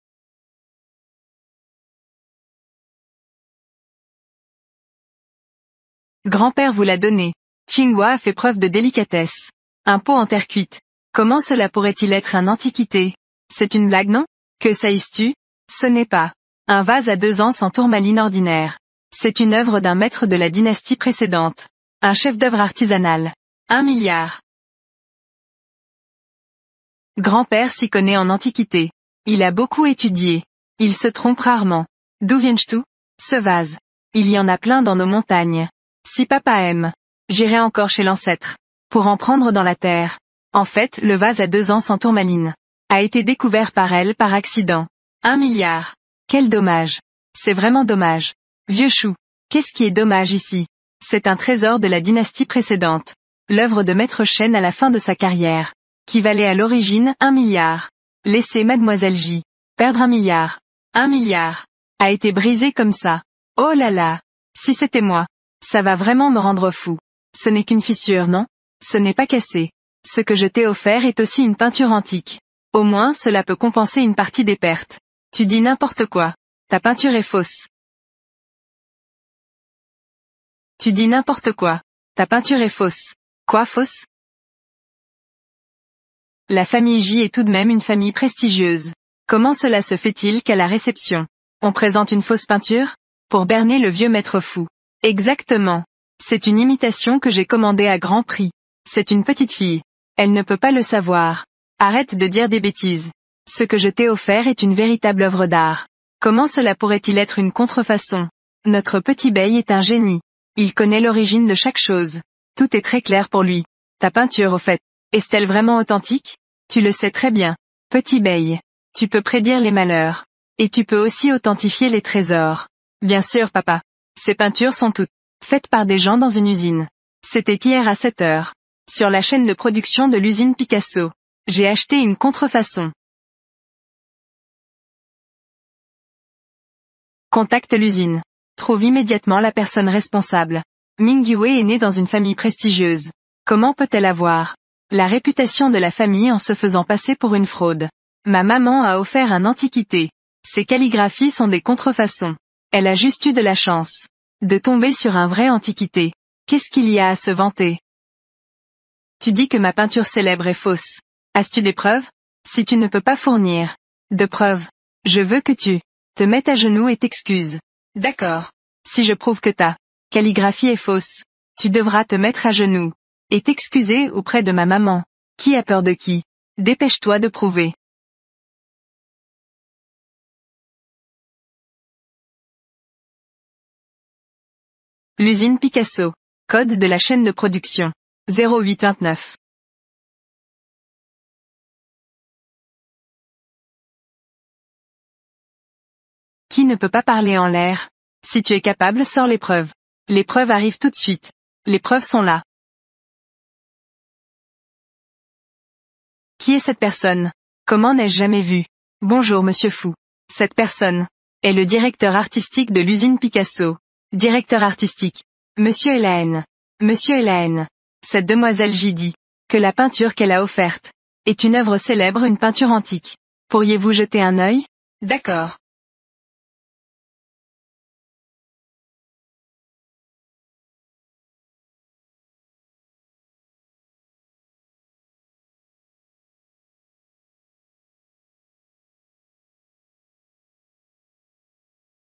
Grand-père vous l'a donné. Qinghua a fait preuve de délicatesse. Un pot en terre cuite. Comment cela pourrait-il être une antiquité? C'est une blague, non? Que saïs-tu? Ce n'est pas un vase à 2 ans sans tourmaline ordinaire. C'est une œuvre d'un maître de la dynastie précédente. Un chef-d'œuvre artisanal. 1 milliard. Grand-père s'y connaît en antiquité. Il a beaucoup étudié. Il se trompe rarement. D'où viens-tu? Ce vase. Il y en a plein dans nos montagnes. Si papa aime, j'irai encore chez l'ancêtre. Pour en prendre dans la terre. En fait, le vase à 2 ans sans tourmaline a été découvert par elle par accident. 1 milliard. Quel dommage. C'est vraiment dommage. Vieux Chou. Qu'est-ce qui est dommage ici? C'est un trésor de la dynastie précédente. L'œuvre de Maître Chen à la fin de sa carrière. Qui valait à l'origine 1 milliard. Laisser Mademoiselle J perdre 1 milliard. 1 milliard. A été brisé comme ça. Oh là là. Si c'était moi. Ça va vraiment me rendre fou. Ce n'est qu'une fissure, non? Ce n'est pas cassé. Ce que je t'ai offert est aussi une peinture antique. Au moins cela peut compenser une partie des pertes. Tu dis n'importe quoi. Ta peinture est fausse. Tu dis n'importe quoi. Ta peinture est fausse. Quoi, fausse? La famille J est tout de même une famille prestigieuse. Comment cela se fait-il qu'à la réception, on présente une fausse peinture? Pour berner le vieux maître fou. Exactement. C'est une imitation que j'ai commandée à grand prix. C'est une petite fille. Elle ne peut pas le savoir. Arrête de dire des bêtises. Ce que je t'ai offert est une véritable œuvre d'art. Comment cela pourrait-il être une contrefaçon? Notre petit Bey est un génie. Il connaît l'origine de chaque chose. Tout est très clair pour lui. Ta peinture, au fait, est-elle vraiment authentique? Tu le sais très bien. Petit Bey. Tu peux prédire les malheurs. Et tu peux aussi authentifier les trésors. Bien sûr, papa. Ces peintures sont toutes faites par des gens dans une usine. C'était hier à 7 heures. Sur la chaîne de production de l'usine Picasso. J'ai acheté une contrefaçon. Contacte l'usine. Trouve immédiatement la personne responsable. Ming Yue est née dans une famille prestigieuse. Comment peut-elle avoir la réputation de la famille en se faisant passer pour une fraude? Ma maman a offert une antiquité. Ses calligraphies sont des contrefaçons. Elle a juste eu de la chance de tomber sur un vrai antiquité. Qu'est-ce qu'il y a à se vanter? Tu dis que ma peinture célèbre est fausse. As-tu des preuves? Si tu ne peux pas fournir de preuves, je veux que tu te mettes à genoux et t'excuses. D'accord. Si je prouve que ta calligraphie est fausse, tu devras te mettre à genoux et t'excuser auprès de ma maman. Qui a peur de qui? Dépêche-toi de prouver. L'usine Picasso. Code de la chaîne de production. 0829. Qui ne peut pas parler en l'air? Si tu es capable, sors les preuves. Les preuves arrivent tout de suite. Les preuves sont là. Qui est cette personne? Comment n'ai-je jamais vu? Bonjour Monsieur Fou. Cette personne est le directeur artistique de l'usine Picasso. Directeur artistique. Monsieur Elaine. Monsieur Elaine. Cette demoiselle J dit que la peinture qu'elle a offerte est une œuvre célèbre, une peinture antique. Pourriez-vous jeter un œil? D'accord.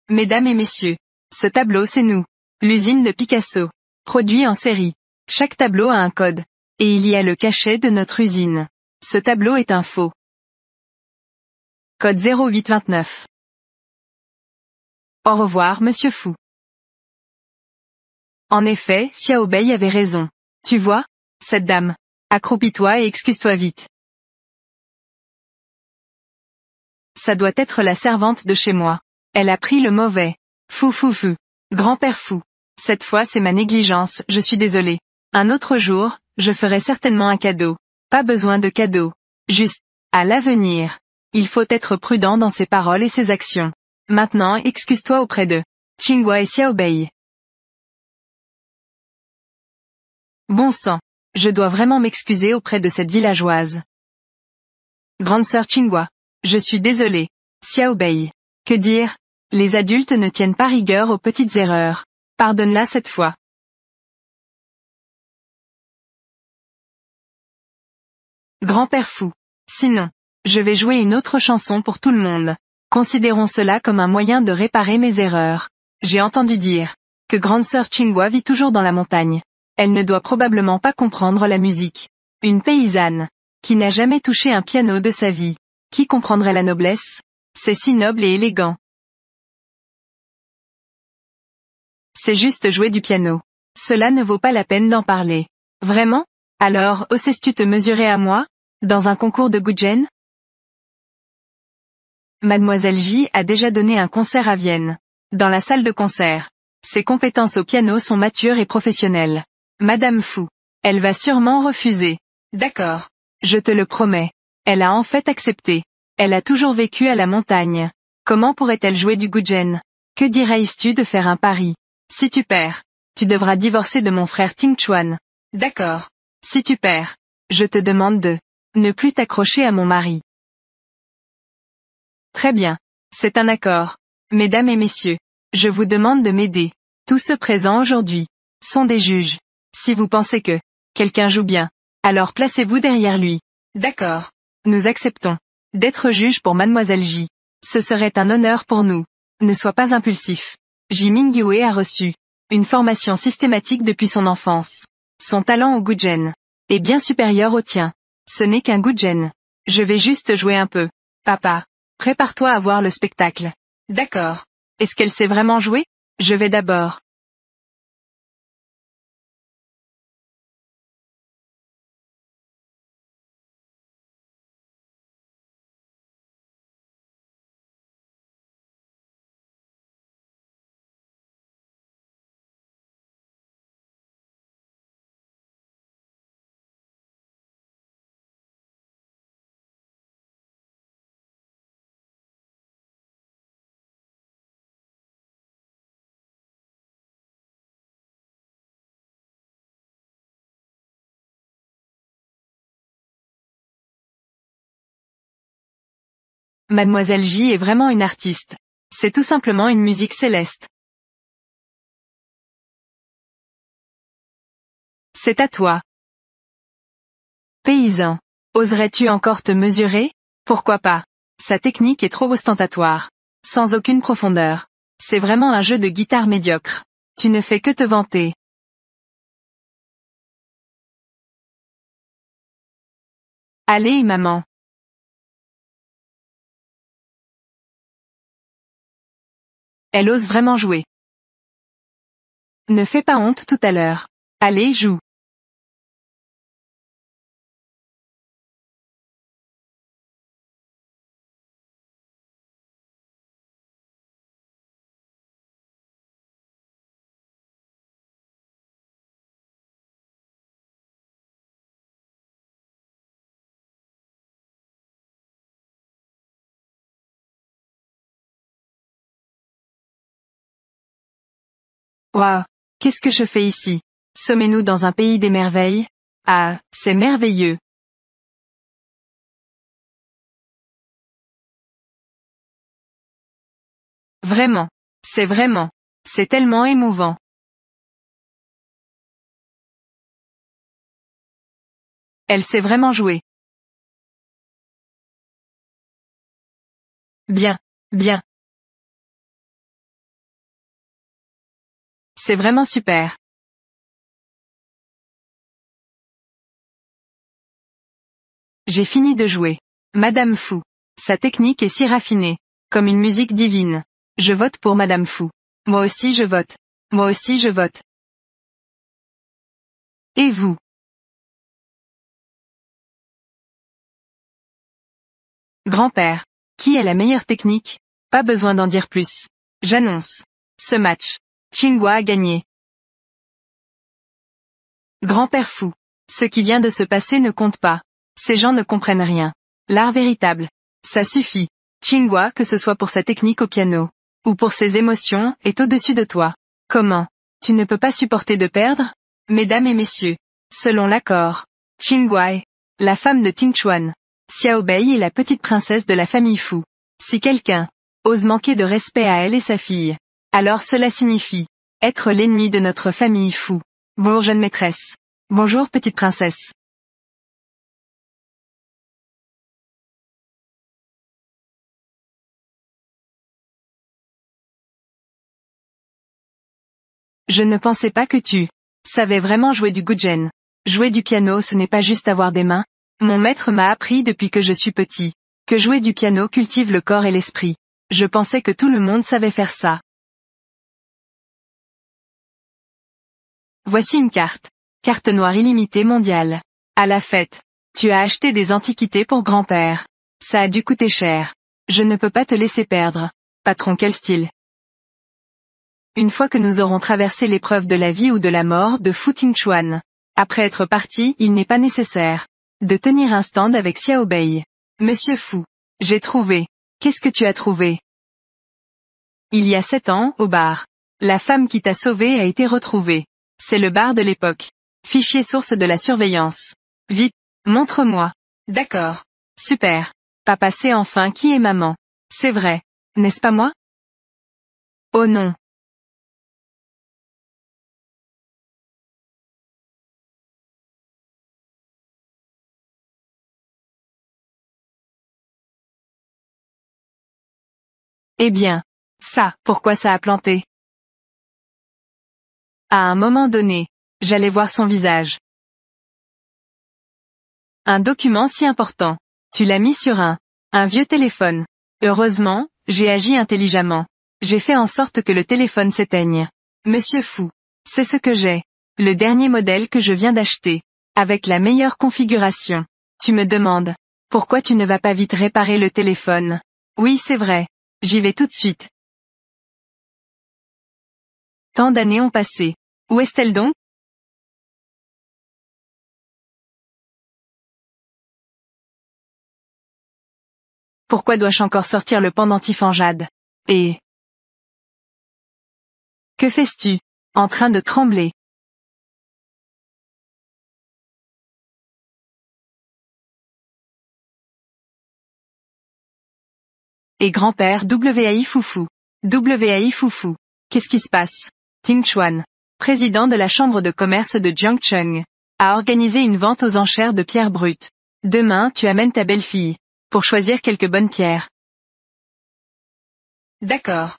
Mesdames et messieurs, ce tableau c'est nous. L'usine de Picasso. Produit en série. Chaque tableau a un code. Et il y a le cachet de notre usine. Ce tableau est un faux. Code 0829. Au revoir Monsieur Fou. En effet, Xiao Bei avait raison. Tu vois, cette dame. Accroupis-toi et excuse-toi vite. Ça doit être la servante de chez moi. Elle a pris le mauvais. Fou fou fou. Grand-père fou. Cette fois c'est ma négligence, je suis désolé. Un autre jour, je ferai certainement un cadeau. Pas besoin de cadeau. Juste, à l'avenir. Il faut être prudent dans ses paroles et ses actions. Maintenant excuse-toi auprès de Qinghua et Xiao Bei. Bon sang. Je dois vraiment m'excuser auprès de cette villageoise. Grande sœur Qinghua. Je suis désolé. Xiao Bei. Que dire? Les adultes ne tiennent pas rigueur aux petites erreurs. Pardonne-la cette fois. Grand-père fou. Sinon, je vais jouer une autre chanson pour tout le monde. Considérons cela comme un moyen de réparer mes erreurs. J'ai entendu dire que grande sœur Qinghua vit toujours dans la montagne. Elle ne doit probablement pas comprendre la musique. Une paysanne qui n'a jamais touché un piano de sa vie. Qui comprendrait la noblesse? C'est si noble et élégant. C'est juste jouer du piano. Cela ne vaut pas la peine d'en parler. Vraiment? Alors, oses-tu te mesurer à moi? Dans un concours de Guzheng? Mademoiselle J a déjà donné un concert à Vienne. Dans la salle de concert. Ses compétences au piano sont matures et professionnelles. Madame Fou. Elle va sûrement refuser. D'accord. Je te le promets. Elle a en fait accepté. Elle a toujours vécu à la montagne. Comment pourrait-elle jouer du Guzheng? Que dirais-tu de faire un pari? Si tu perds, tu devras divorcer de mon frère Ting Chuan. D'accord. Si tu perds, je te demande de ne plus t'accrocher à mon mari. Très bien. C'est un accord. Mesdames et messieurs, je vous demande de m'aider. Tous ceux présents aujourd'hui sont des juges. Si vous pensez que quelqu'un joue bien, alors placez-vous derrière lui. D'accord. Nous acceptons d'être juge pour Mademoiselle J. Ce serait un honneur pour nous. Ne sois pas impulsif. Ji Mingyue a reçu une formation systématique depuis son enfance. Son talent au Guzheng est bien supérieur au tien. Ce n'est qu'un Guzheng. Je vais juste jouer un peu. Papa, prépare-toi à voir le spectacle. D'accord. Est-ce qu'elle sait vraiment jouer? Je vais d'abord. Mademoiselle J est vraiment une artiste. C'est tout simplement une musique céleste. C'est à toi. Paysan. Oserais-tu encore te mesurer? Pourquoi pas? Sa technique est trop ostentatoire. Sans aucune profondeur. C'est vraiment un jeu de guitare médiocre. Tu ne fais que te vanter. Allez, maman. Elle ose vraiment jouer. Ne fais pas honte tout à l'heure. Allez, joue. Waouh! Qu'est-ce que je fais ici? Sommes-nous dans un pays des merveilles? Ah, c'est merveilleux! Vraiment. C'est tellement émouvant. Elle sait vraiment jouer. Bien, bien. C'est vraiment super. J'ai fini de jouer. Madame Fou. Sa technique est si raffinée. Comme une musique divine. Je vote pour Madame Fou. Moi aussi je vote. Moi aussi je vote. Et vous? Grand-père. Qui a la meilleure technique? Pas besoin d'en dire plus. J'annonce. Ce match. Qinghua a gagné. Grand-père Fou. Ce qui vient de se passer ne compte pas. Ces gens ne comprennent rien. L'art véritable. Ça suffit. Qinghua, que ce soit pour sa technique au piano, ou pour ses émotions, est au-dessus de toi. Comment? Tu ne peux pas supporter de perdre? Mesdames et messieurs. Selon l'accord. Qinghua est la femme de Ting Chuan. Xiao Bei est la petite princesse de la famille Fou. Si quelqu'un ose manquer de respect à elle et sa fille, alors cela signifie être l'ennemi de notre famille Fou. Bonjour jeune maîtresse. Bonjour petite princesse. Je ne pensais pas que tu savais vraiment jouer du guzheng. Jouer du piano ce n'est pas juste avoir des mains. Mon maître m'a appris depuis que je suis petit, que jouer du piano cultive le corps et l'esprit. Je pensais que tout le monde savait faire ça. Voici une carte. Carte noire illimitée mondiale. À la fête. Tu as acheté des antiquités pour grand-père. Ça a dû coûter cher. Je ne peux pas te laisser perdre. Patron, quel style. Une fois que nous aurons traversé l'épreuve de la vie ou de la mort de Fu Tingchuan. Après être parti, il n'est pas nécessaire de tenir un stand avec Xiao Bei. Monsieur Fu. J'ai trouvé. Qu'est-ce que tu as trouvé? Il y a 7 ans, au bar. La femme qui t'a sauvé a été retrouvée. C'est le bar de l'époque. Fichier source de la surveillance. Vite, montre-moi. D'accord. Super. Papa sait enfin qui est maman. C'est vrai. N'est-ce pas moi? Oh non. Eh bien. Ça, pourquoi ça a planté? À un moment donné, j'allais voir son visage. Un document si important. Tu l'as mis sur un vieux téléphone. Heureusement, j'ai agi intelligemment. J'ai fait en sorte que le téléphone s'éteigne. Monsieur Fou. C'est ce que j'ai. Le dernier modèle que je viens d'acheter. Avec la meilleure configuration. Tu me demandes. Pourquoi tu ne vas pas vite réparer le téléphone? Oui, c'est vrai. J'y vais tout de suite. Tant d'années ont passé. Où est-elle donc? Pourquoi dois-je encore sortir le pendentif en jade? Et que fais-tu? En train de trembler. Et grand-père WAI Foufou. WAI Foufou. Qu'est-ce qui se passe? Ting Chuan, président de la chambre de commerce de Jiangcheng, a organisé une vente aux enchères de pierres brutes. Demain tu amènes ta belle-fille. Pour choisir quelques bonnes pierres. D'accord.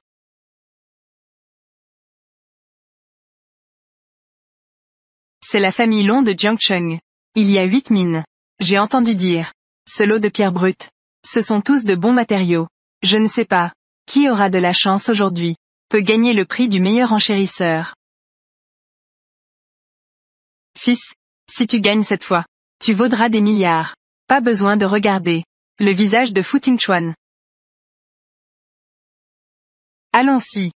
C'est la famille Long de Jiangcheng. Il y a 8 mines. J'ai entendu dire. Ce lot de pierres brutes. Ce sont tous de bons matériaux. Je ne sais pas. Qui aura de la chance aujourd'hui? Peut gagner le prix du meilleur enchérisseur. Fils, si tu gagnes cette fois, tu vaudras des milliards. Pas besoin de regarder le visage de Fu Tingchuan. Allons-y.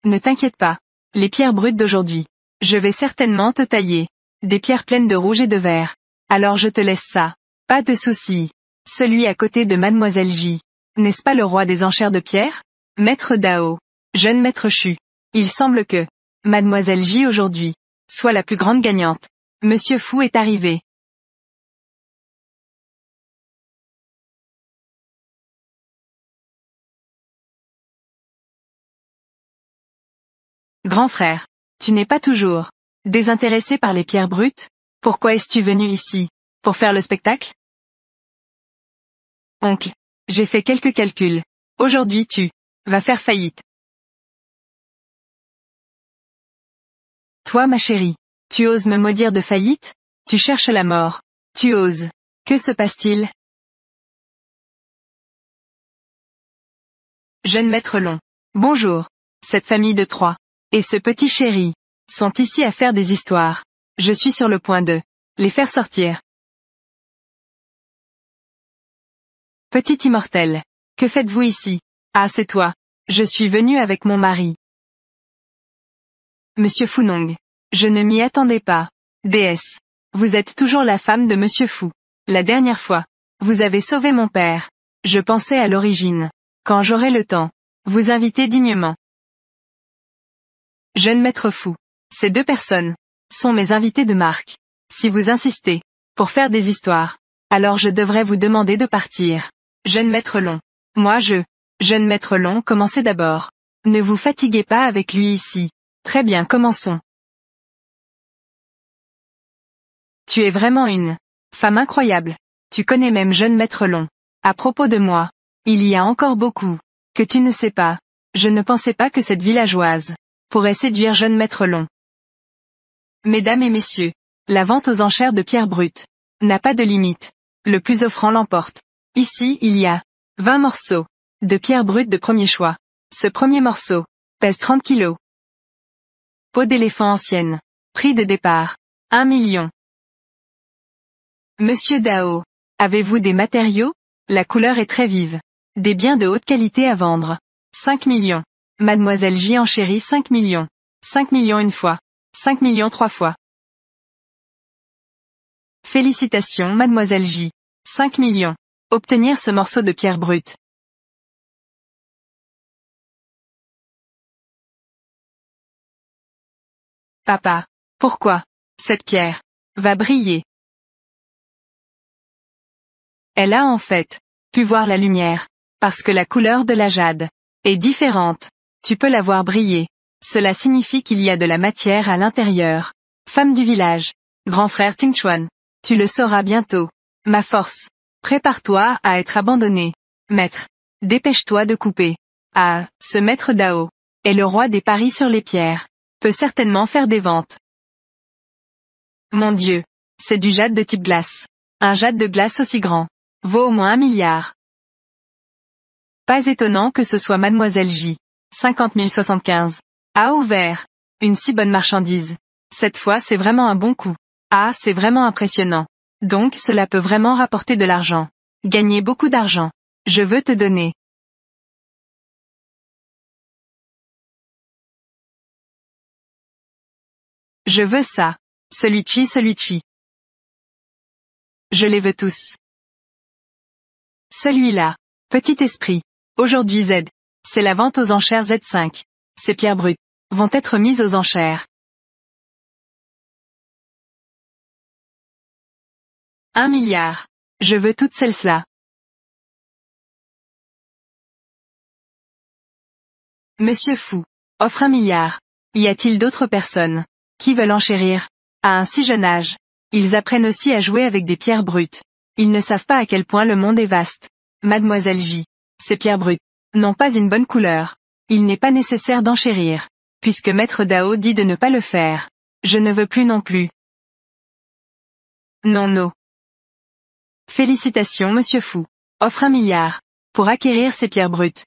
Ne t'inquiète pas. Les pierres brutes d'aujourd'hui. Je vais certainement te tailler. Des pierres pleines de rouge et de vert. Alors je te laisse ça. Pas de souci. Celui à côté de Mademoiselle J. N'est-ce pas le roi des enchères de pierres? Maître Dao. Jeune maître Chu. Il semble que Mademoiselle J aujourd'hui soit la plus grande gagnante. Monsieur Fou est arrivé. Grand frère, tu n'es pas toujours désintéressé par les pierres brutes? Pourquoi es-tu venu ici? Pour faire le spectacle? Oncle, j'ai fait quelques calculs. Aujourd'hui tu vas faire faillite. Toi ma chérie, tu oses me maudire de faillite? Tu cherches la mort. Tu oses. Que se passe-t-il? Jeune maître Long. Bonjour. Cette famille de trois. Et ce petit chéri. Sont ici à faire des histoires. Je suis sur le point de les faire sortir. Petit immortel. Que faites-vous ici? Ah c'est toi. Je suis venu avec mon mari. Monsieur Funong. Je ne m'y attendais pas. Déesse. Vous êtes toujours la femme de Monsieur Fou. La dernière fois. Vous avez sauvé mon père. Je pensais à l'origine. Quand j'aurai le temps. Vous inviter dignement. Jeune maître Fou. Ces deux personnes sont mes invités de marque. Si vous insistez pour faire des histoires, alors je devrais vous demander de partir. Jeune maître Long. Moi Jeune maître Long, commencez d'abord. Ne vous fatiguez pas avec lui ici. Très bien, commençons. Tu es vraiment une femme incroyable. Tu connais même jeune maître Long. À propos de moi, il y a encore beaucoup que tu ne sais pas. Je ne pensais pas que cette villageoise pourrait séduire jeune maître Long. Mesdames et messieurs, la vente aux enchères de pierres brutes n'a pas de limite. Le plus offrant l'emporte. Ici il y a 20 morceaux de pierres brutes de premier choix. Ce premier morceau pèse 30 kilos. Peau d'éléphant ancienne. Prix de départ. 1 million. Monsieur Dao. Avez-vous des matériaux? La couleur est très vive. Des biens de haute qualité à vendre. 5 millions. Mademoiselle J enchérit 5 millions. 5 millions une fois. 5 millions 3 fois. Félicitations Mademoiselle J. 5 millions. Obtenir ce morceau de pierre brute. Papa. Pourquoi? Cette pierre va briller. Elle a en fait pu voir la lumière. Parce que la couleur de la jade est différente. Tu peux la voir briller. Cela signifie qu'il y a de la matière à l'intérieur. Femme du village. Grand frère Tingchuan. Tu le sauras bientôt. Ma force. Prépare-toi à être abandonné. Maître. Dépêche-toi de couper. Ah, ce maître Dao est le roi des paris sur les pierres. Peut certainement faire des ventes. Mon Dieu. C'est du jade de type glace. Un jade de glace aussi grand vaut au moins 1 milliard. Pas étonnant que ce soit Mademoiselle J. 50 075. A ouvert. Une si bonne marchandise. Cette fois c'est vraiment un bon coup. Ah, c'est vraiment impressionnant. Donc cela peut vraiment rapporter de l'argent. Gagner beaucoup d'argent. Je veux te donner. Je veux ça. Celui-ci. Je les veux tous. Celui-là. Petit esprit. Aujourd'hui Z. C'est la vente aux enchères Z5. Ces pierres brutes vont être mises aux enchères. 1 milliard. Je veux toutes celles-là. Monsieur Fou. Offre 1 milliard. Y a-t-il d'autres personnes qui veulent enchérir? À un si jeune âge. Ils apprennent aussi à jouer avec des pierres brutes. Ils ne savent pas à quel point le monde est vaste. Mademoiselle J. Ces pierres brutes n'ont pas une bonne couleur. Il n'est pas nécessaire d'enchérir. Puisque Maître Dao dit de ne pas le faire. Je ne veux plus non plus. Non. Félicitations Monsieur Fou. Offre 1 milliard. Pour acquérir ces pierres brutes.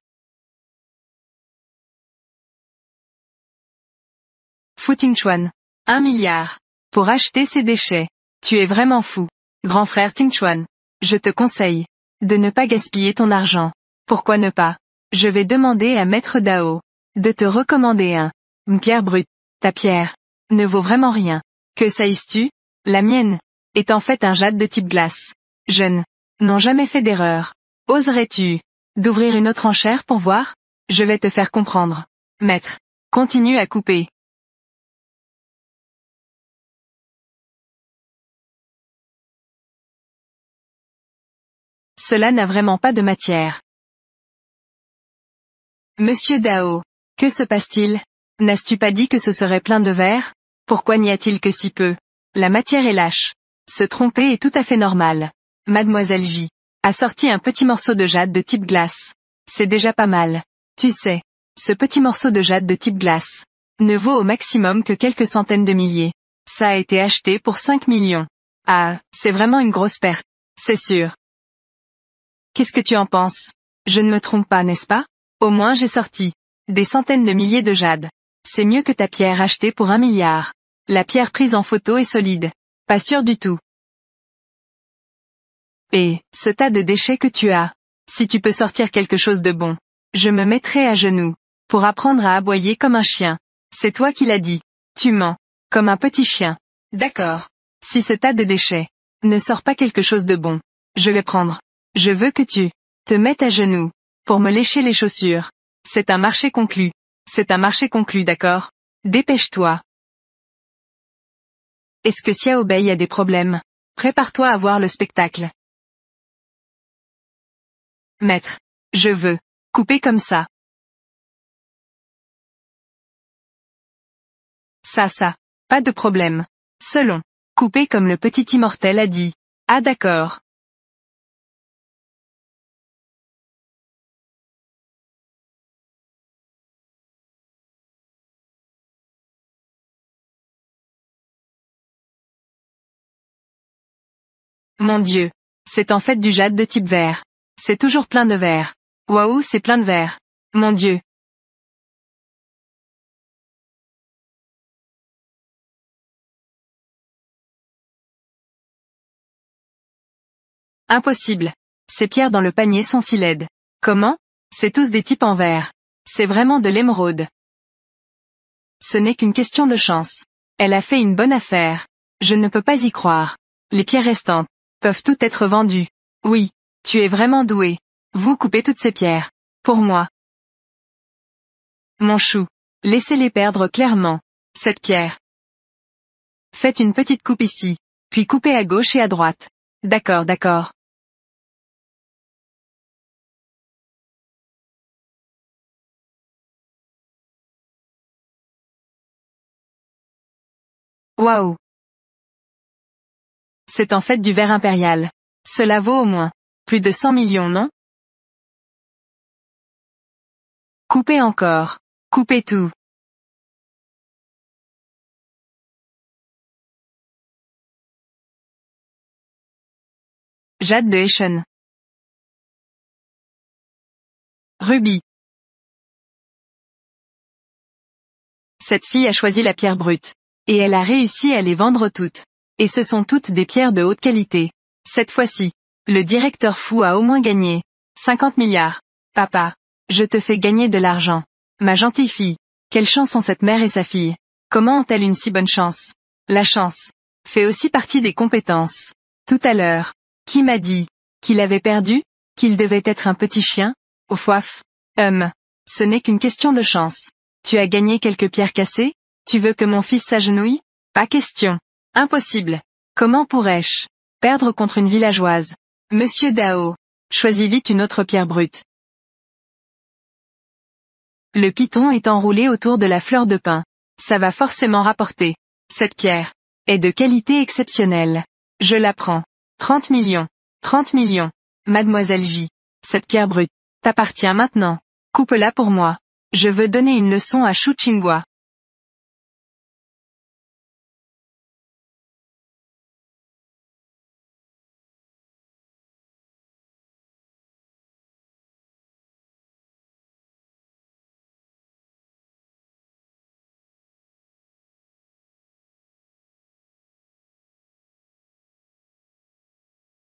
Fu Tingchuan. 1 milliard. Pour acheter ces déchets. Tu es vraiment fou. Grand frère Tingchuan. Je te conseille de ne pas gaspiller ton argent. Pourquoi ne pas? Je vais demander à Maître Dao de te recommander une pierre brute. Ta pierre ne vaut vraiment rien. Que saïs-tu? La mienne est en fait un jade de type glace. Jeunes n'ont jamais fait d'erreur. Oserais-tu d'ouvrir une autre enchère pour voir? Je vais te faire comprendre. Maître. Continue à couper. Cela n'a vraiment pas de matière. Monsieur Dao, que se passe-t-il? N'as-tu pas dit que ce serait plein de verre? Pourquoi n'y a-t-il que si peu? La matière est lâche. Se tromper est tout à fait normal. Mademoiselle J a sorti un petit morceau de jade de type glace. C'est déjà pas mal. Tu sais, ce petit morceau de jade de type glace ne vaut au maximum que quelques centaines de milliers. Ça a été acheté pour 5 millions. Ah, c'est vraiment une grosse perte. C'est sûr. Qu'est-ce que tu en penses? Je ne me trompe pas, n'est-ce pas? Au moins j'ai sorti des centaines de milliers de jade. C'est mieux que ta pierre achetée pour 1 milliard. La pierre prise en photo est solide. Pas sûr du tout. Et, ce tas de déchets que tu as. Si tu peux sortir quelque chose de bon, je me mettrai à genoux, pour apprendre à aboyer comme un chien. C'est toi qui l'as dit. Tu mens. Comme un petit chien. D'accord. Si ce tas de déchets ne sort pas quelque chose de bon, je vais prendre. Je veux que tu te mettes à genoux, pour me lécher les chaussures. C'est un marché conclu. C'est un marché conclu, d'accord? Dépêche-toi. Est-ce que Xiaobei a des problèmes? Prépare-toi à voir le spectacle. Maître. Je veux. Couper comme ça. Ça. Pas de problème. Selon. Couper comme le petit immortel a dit. Ah d'accord. Mon Dieu. C'est en fait du jade de type vert. C'est toujours plein de verre. Waouh, c'est plein de verre. Mon Dieu. Impossible. Ces pierres dans le panier sont si laides. Comment? C'est tous des types en verre. C'est vraiment de l'émeraude. Ce n'est qu'une question de chance. Elle a fait une bonne affaire. Je ne peux pas y croire. Les pierres restantes peuvent toutes être vendues. Oui, tu es vraiment doué. Vous coupez toutes ces pierres. Pour moi. Mon chou. Laissez-les perdre clairement. Cette pierre. Faites une petite coupe ici. Puis coupez à gauche et à droite. D'accord, d'accord. Waouh. C'est en fait du verre impérial. Cela vaut au moins plus de 100 millions, non? Coupez encore. Coupez tout. Jade de Eschen. Rubis. Cette fille a choisi la pierre brute. Et elle a réussi à les vendre toutes. Et ce sont toutes des pierres de haute qualité. Cette fois-ci, le directeur fou a au moins gagné 50 milliards. Papa, je te fais gagner de l'argent. Ma gentille fille. Quelle chance ont cette mère et sa fille. Comment ont-elles une si bonne chance? La chance fait aussi partie des compétences. Tout à l'heure, qui m'a dit qu'il avait perdu, qu'il devait être un petit chien? Au foif. Ce n'est qu'une question de chance. Tu as gagné quelques pierres cassées? Tu veux que mon fils s'agenouille? Pas question. Impossible. Comment pourrais-je perdre contre une villageoise? Monsieur Dao. Choisis vite une autre pierre brute. Le python est enroulé autour de la fleur de pin. Ça va forcément rapporter. Cette pierre est de qualité exceptionnelle. Je la prends. 30 millions. 30 millions. Mademoiselle J. Cette pierre brute t'appartient maintenant. Coupe-la pour moi. Je veux donner une leçon à Shu Qinghua.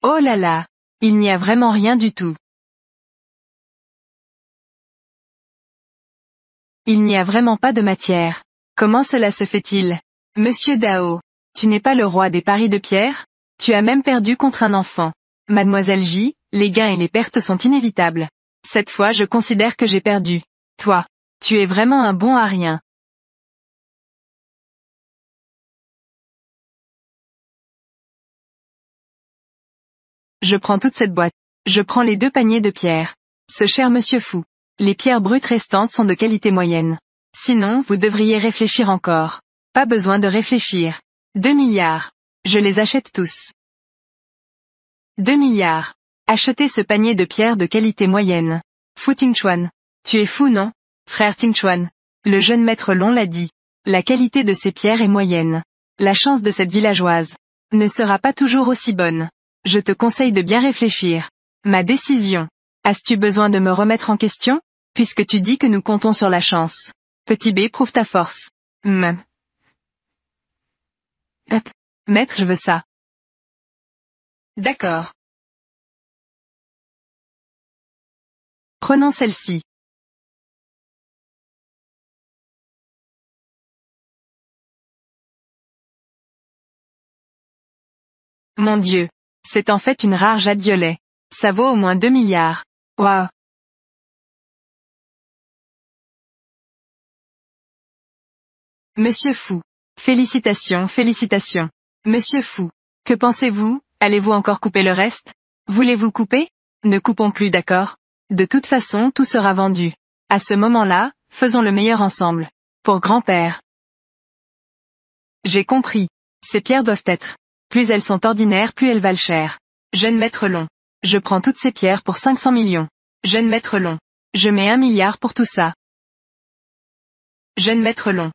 Oh là là. Il n'y a vraiment rien du tout. Il n'y a vraiment pas de matière. Comment cela se fait-il? Monsieur Dao. Tu n'es pas le roi des paris de pierre? Tu as même perdu contre un enfant. Mademoiselle J, les gains et les pertes sont inévitables. Cette fois je considère que j'ai perdu. Toi. Tu es vraiment un bon à rien. Je prends toute cette boîte. Je prends les 2 paniers de pierres. Ce cher monsieur fou. Les pierres brutes restantes sont de qualité moyenne. Sinon, vous devriez réfléchir encore. Pas besoin de réfléchir. 2 milliards. Je les achète tous. 2 milliards. Achetez ce panier de pierres de qualité moyenne. Fou Tingchuan. Tu es fou non, frère Tingchuan? Le jeune maître Long l'a dit. La qualité de ces pierres est moyenne. La chance de cette villageoise ne sera pas toujours aussi bonne. Je te conseille de bien réfléchir. Ma décision. As-tu besoin de me remettre en question? Puisque tu dis que nous comptons sur la chance. Petit B, prouve ta force. Maître, je veux ça. D'accord. Prenons celle-ci. Mon Dieu. C'est en fait une rare jade violet. Ça vaut au moins 2 milliards. Waouh. Monsieur Fou. Félicitations, félicitations. Monsieur Fou. Que pensez-vous? Allez-vous encore couper le reste? Voulez-vous couper? Ne coupons plus, d'accord? De toute façon, tout sera vendu. À ce moment-là, faisons le meilleur ensemble. Pour grand-père. J'ai compris. Ces pierres doivent être. Plus elles sont ordinaires, plus elles valent cher. Jeune maître Long. Je prends toutes ces pierres pour 500 millions. Jeune maître Long. Je mets 1 milliard pour tout ça. Jeune maître Long.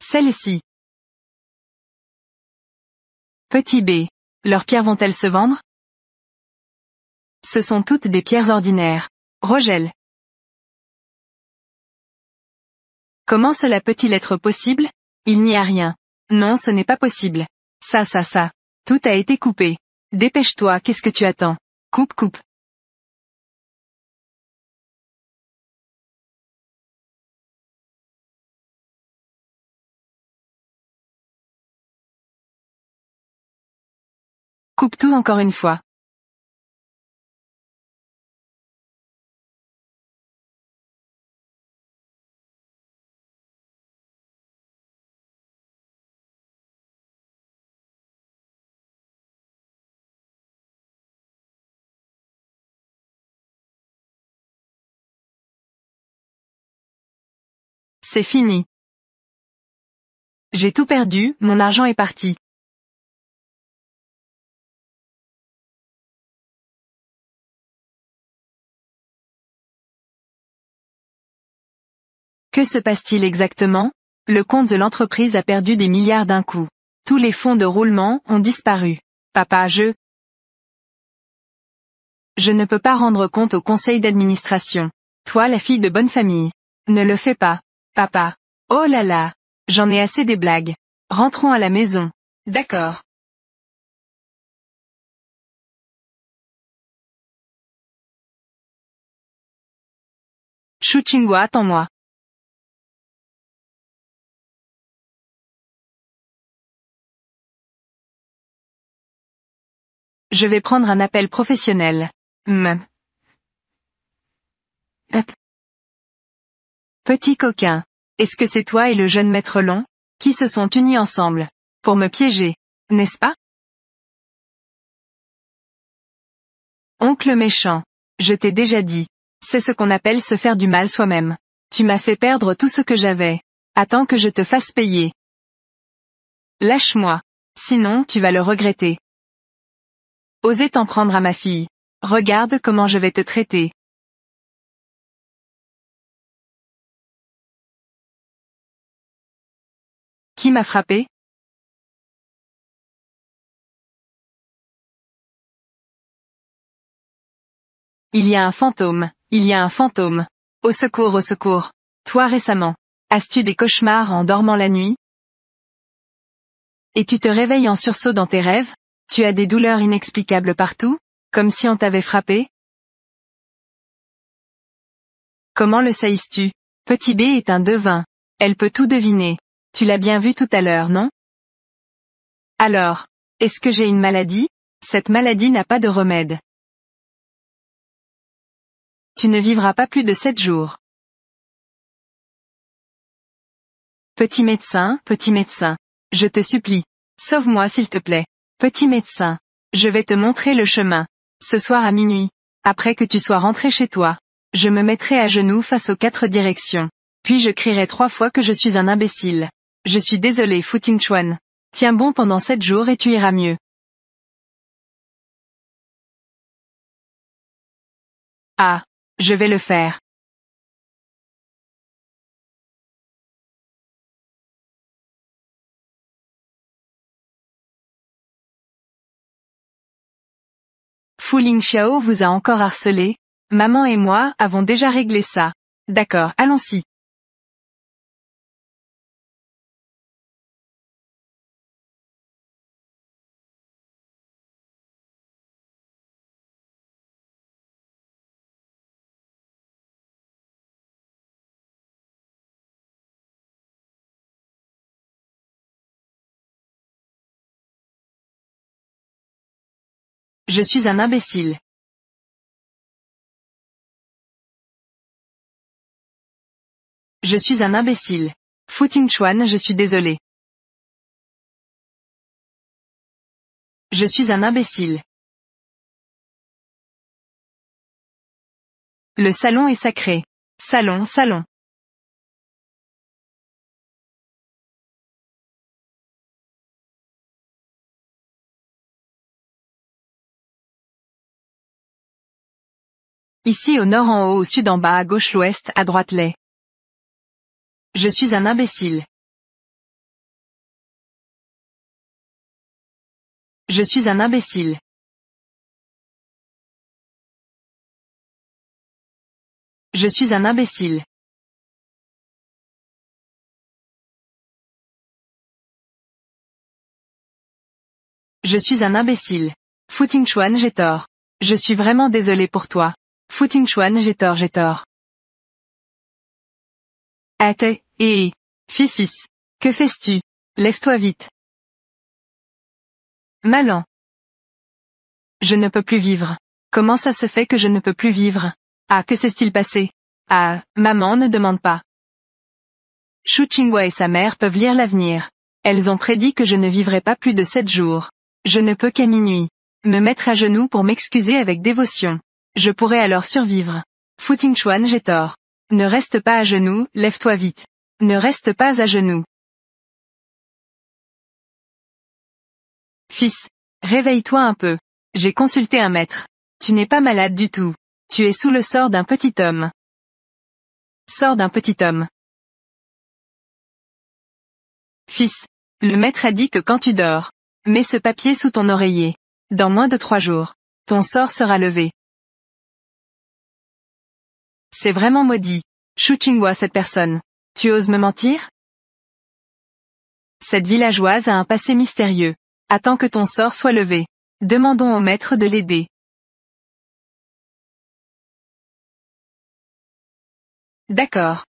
Celles-ci. Petit B. Leurs pierres vont-elles se vendre? Ce sont toutes des pierres ordinaires. Rogel. Comment cela peut-il être possible? Il n'y a rien. Non, ce n'est pas possible. Ça. Tout a été coupé. Dépêche-toi, qu'est-ce que tu attends? Coupe. Coupe tout encore une fois. C'est fini. J'ai tout perdu, mon argent est parti. Que se passe-t-il exactement? Le compte de l'entreprise a perdu des milliards d'un coup. Tous les fonds de roulement ont disparu. Papa, je ne peux pas rendre compte au conseil d'administration. Toi, la fille de bonne famille. Ne le fais pas. Papa. Oh là là. J'en ai assez des blagues. Rentrons à la maison. D'accord. Shu Qinghua, attends-moi. Je vais prendre un appel professionnel. Petit coquin. Est-ce que c'est toi et le jeune maître Long, qui se sont unis ensemble, pour me piéger, n'est-ce pas? Oncle méchant. Je t'ai déjà dit. C'est ce qu'on appelle se faire du mal soi-même. Tu m'as fait perdre tout ce que j'avais. Attends que je te fasse payer. Lâche-moi. Sinon, tu vas le regretter. Osez t'en prendre à ma fille. Regarde comment je vais te traiter. Qui m'a frappé? Il y a un fantôme. Il y a un fantôme. Au secours, au secours. Toi récemment. As-tu des cauchemars en dormant la nuit? Et tu te réveilles en sursaut dans tes rêves? Tu as des douleurs inexplicables partout? Comme si on t'avait frappé? Comment le sais-tu? Petit B est un devin. Elle peut tout deviner. Tu l'as bien vu tout à l'heure, non? Alors, est-ce que j'ai une maladie? Cette maladie n'a pas de remède. Tu ne vivras pas plus de 7 jours. Petit médecin, je te supplie. Sauve-moi s'il te plaît. Petit médecin. Je vais te montrer le chemin. Ce soir à minuit. Après que tu sois rentré chez toi. Je me mettrai à genoux face aux 4 directions. Puis je crierai 3 fois que je suis un imbécile. Je suis désolé Fu Tingchuan. Tiens bon pendant 7 jours et tu iras mieux. Ah. Je vais le faire. Fu Lingxiao vous a encore harcelé? Maman et moi avons déjà réglé ça. D'accord, allons-y. Je suis un imbécile. Je suis un imbécile. Fu Tingchuan, je suis désolé. Je suis un imbécile. Le salon est sacré. Salon, salon. Ici au nord en haut au sud en bas à gauche l'ouest à droite les. Je suis un imbécile. Je suis un imbécile. Je suis un imbécile. Je suis un imbécile. Fu Tingchuan, j'ai tort. Je suis vraiment désolé pour toi. Fu Tingchuan, j'ai tort, j'ai tort. Attends, fils. Que fais-tu? Lève-toi vite. Malan. Je ne peux plus vivre. Comment ça se fait que je ne peux plus vivre? Ah, que s'est-il passé? Ah, maman ne demande pas. Shu Qinghua et sa mère peuvent lire l'avenir. Elles ont prédit que je ne vivrai pas plus de 7 jours. Je ne peux qu'à minuit me mettre à genoux pour m'excuser avec dévotion. Je pourrai alors survivre. Fu Tingchuan, j'ai tort. Ne reste pas à genoux, lève-toi vite. Ne reste pas à genoux. Fils. Réveille-toi un peu. J'ai consulté un maître. Tu n'es pas malade du tout. Tu es sous le sort d'un petit homme. Sort d'un petit homme. Fils. Le maître a dit que quand tu dors, mets ce papier sous ton oreiller. Dans moins de 3 jours, ton sort sera levé. C'est vraiment maudit. Shu Qinghua cette personne. Tu oses me mentir? Cette villageoise a un passé mystérieux. Attends que ton sort soit levé. Demandons au maître de l'aider. D'accord.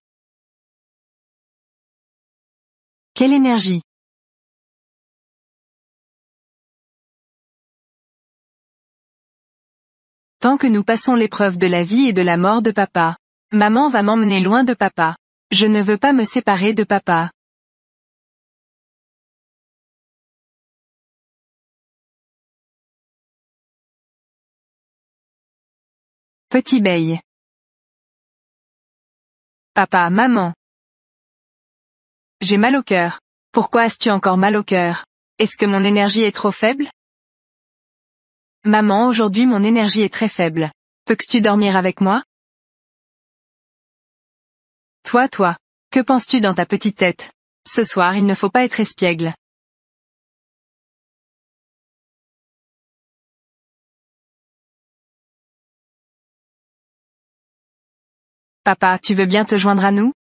Quelle énergie. Tant que nous passons l'épreuve de la vie et de la mort de papa. Maman va m'emmener loin de papa. Je ne veux pas me séparer de papa. Petit Bei. Papa, maman. J'ai mal au cœur. Pourquoi as-tu encore mal au cœur? Est-ce que mon énergie est trop faible? Maman, aujourd'hui mon énergie est très faible. Peux-tu dormir avec moi? Toi, que penses-tu dans ta petite tête? Ce soir il ne faut pas être espiègle. Papa, tu veux bien te joindre à nous?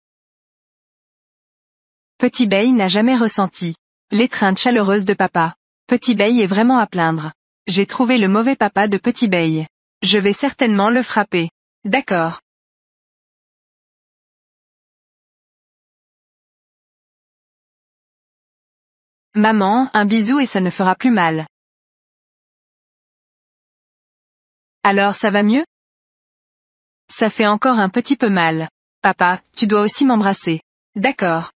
Petit Bei n'a jamais ressenti l'étreinte chaleureuse de papa. Petit Bei est vraiment à plaindre. J'ai trouvé le mauvais papa de Petit Bei. Je vais certainement le frapper. D'accord. Maman, un bisou et ça ne fera plus mal. Alors ça va mieux? Ça fait encore un petit peu mal. Papa, tu dois aussi m'embrasser. D'accord.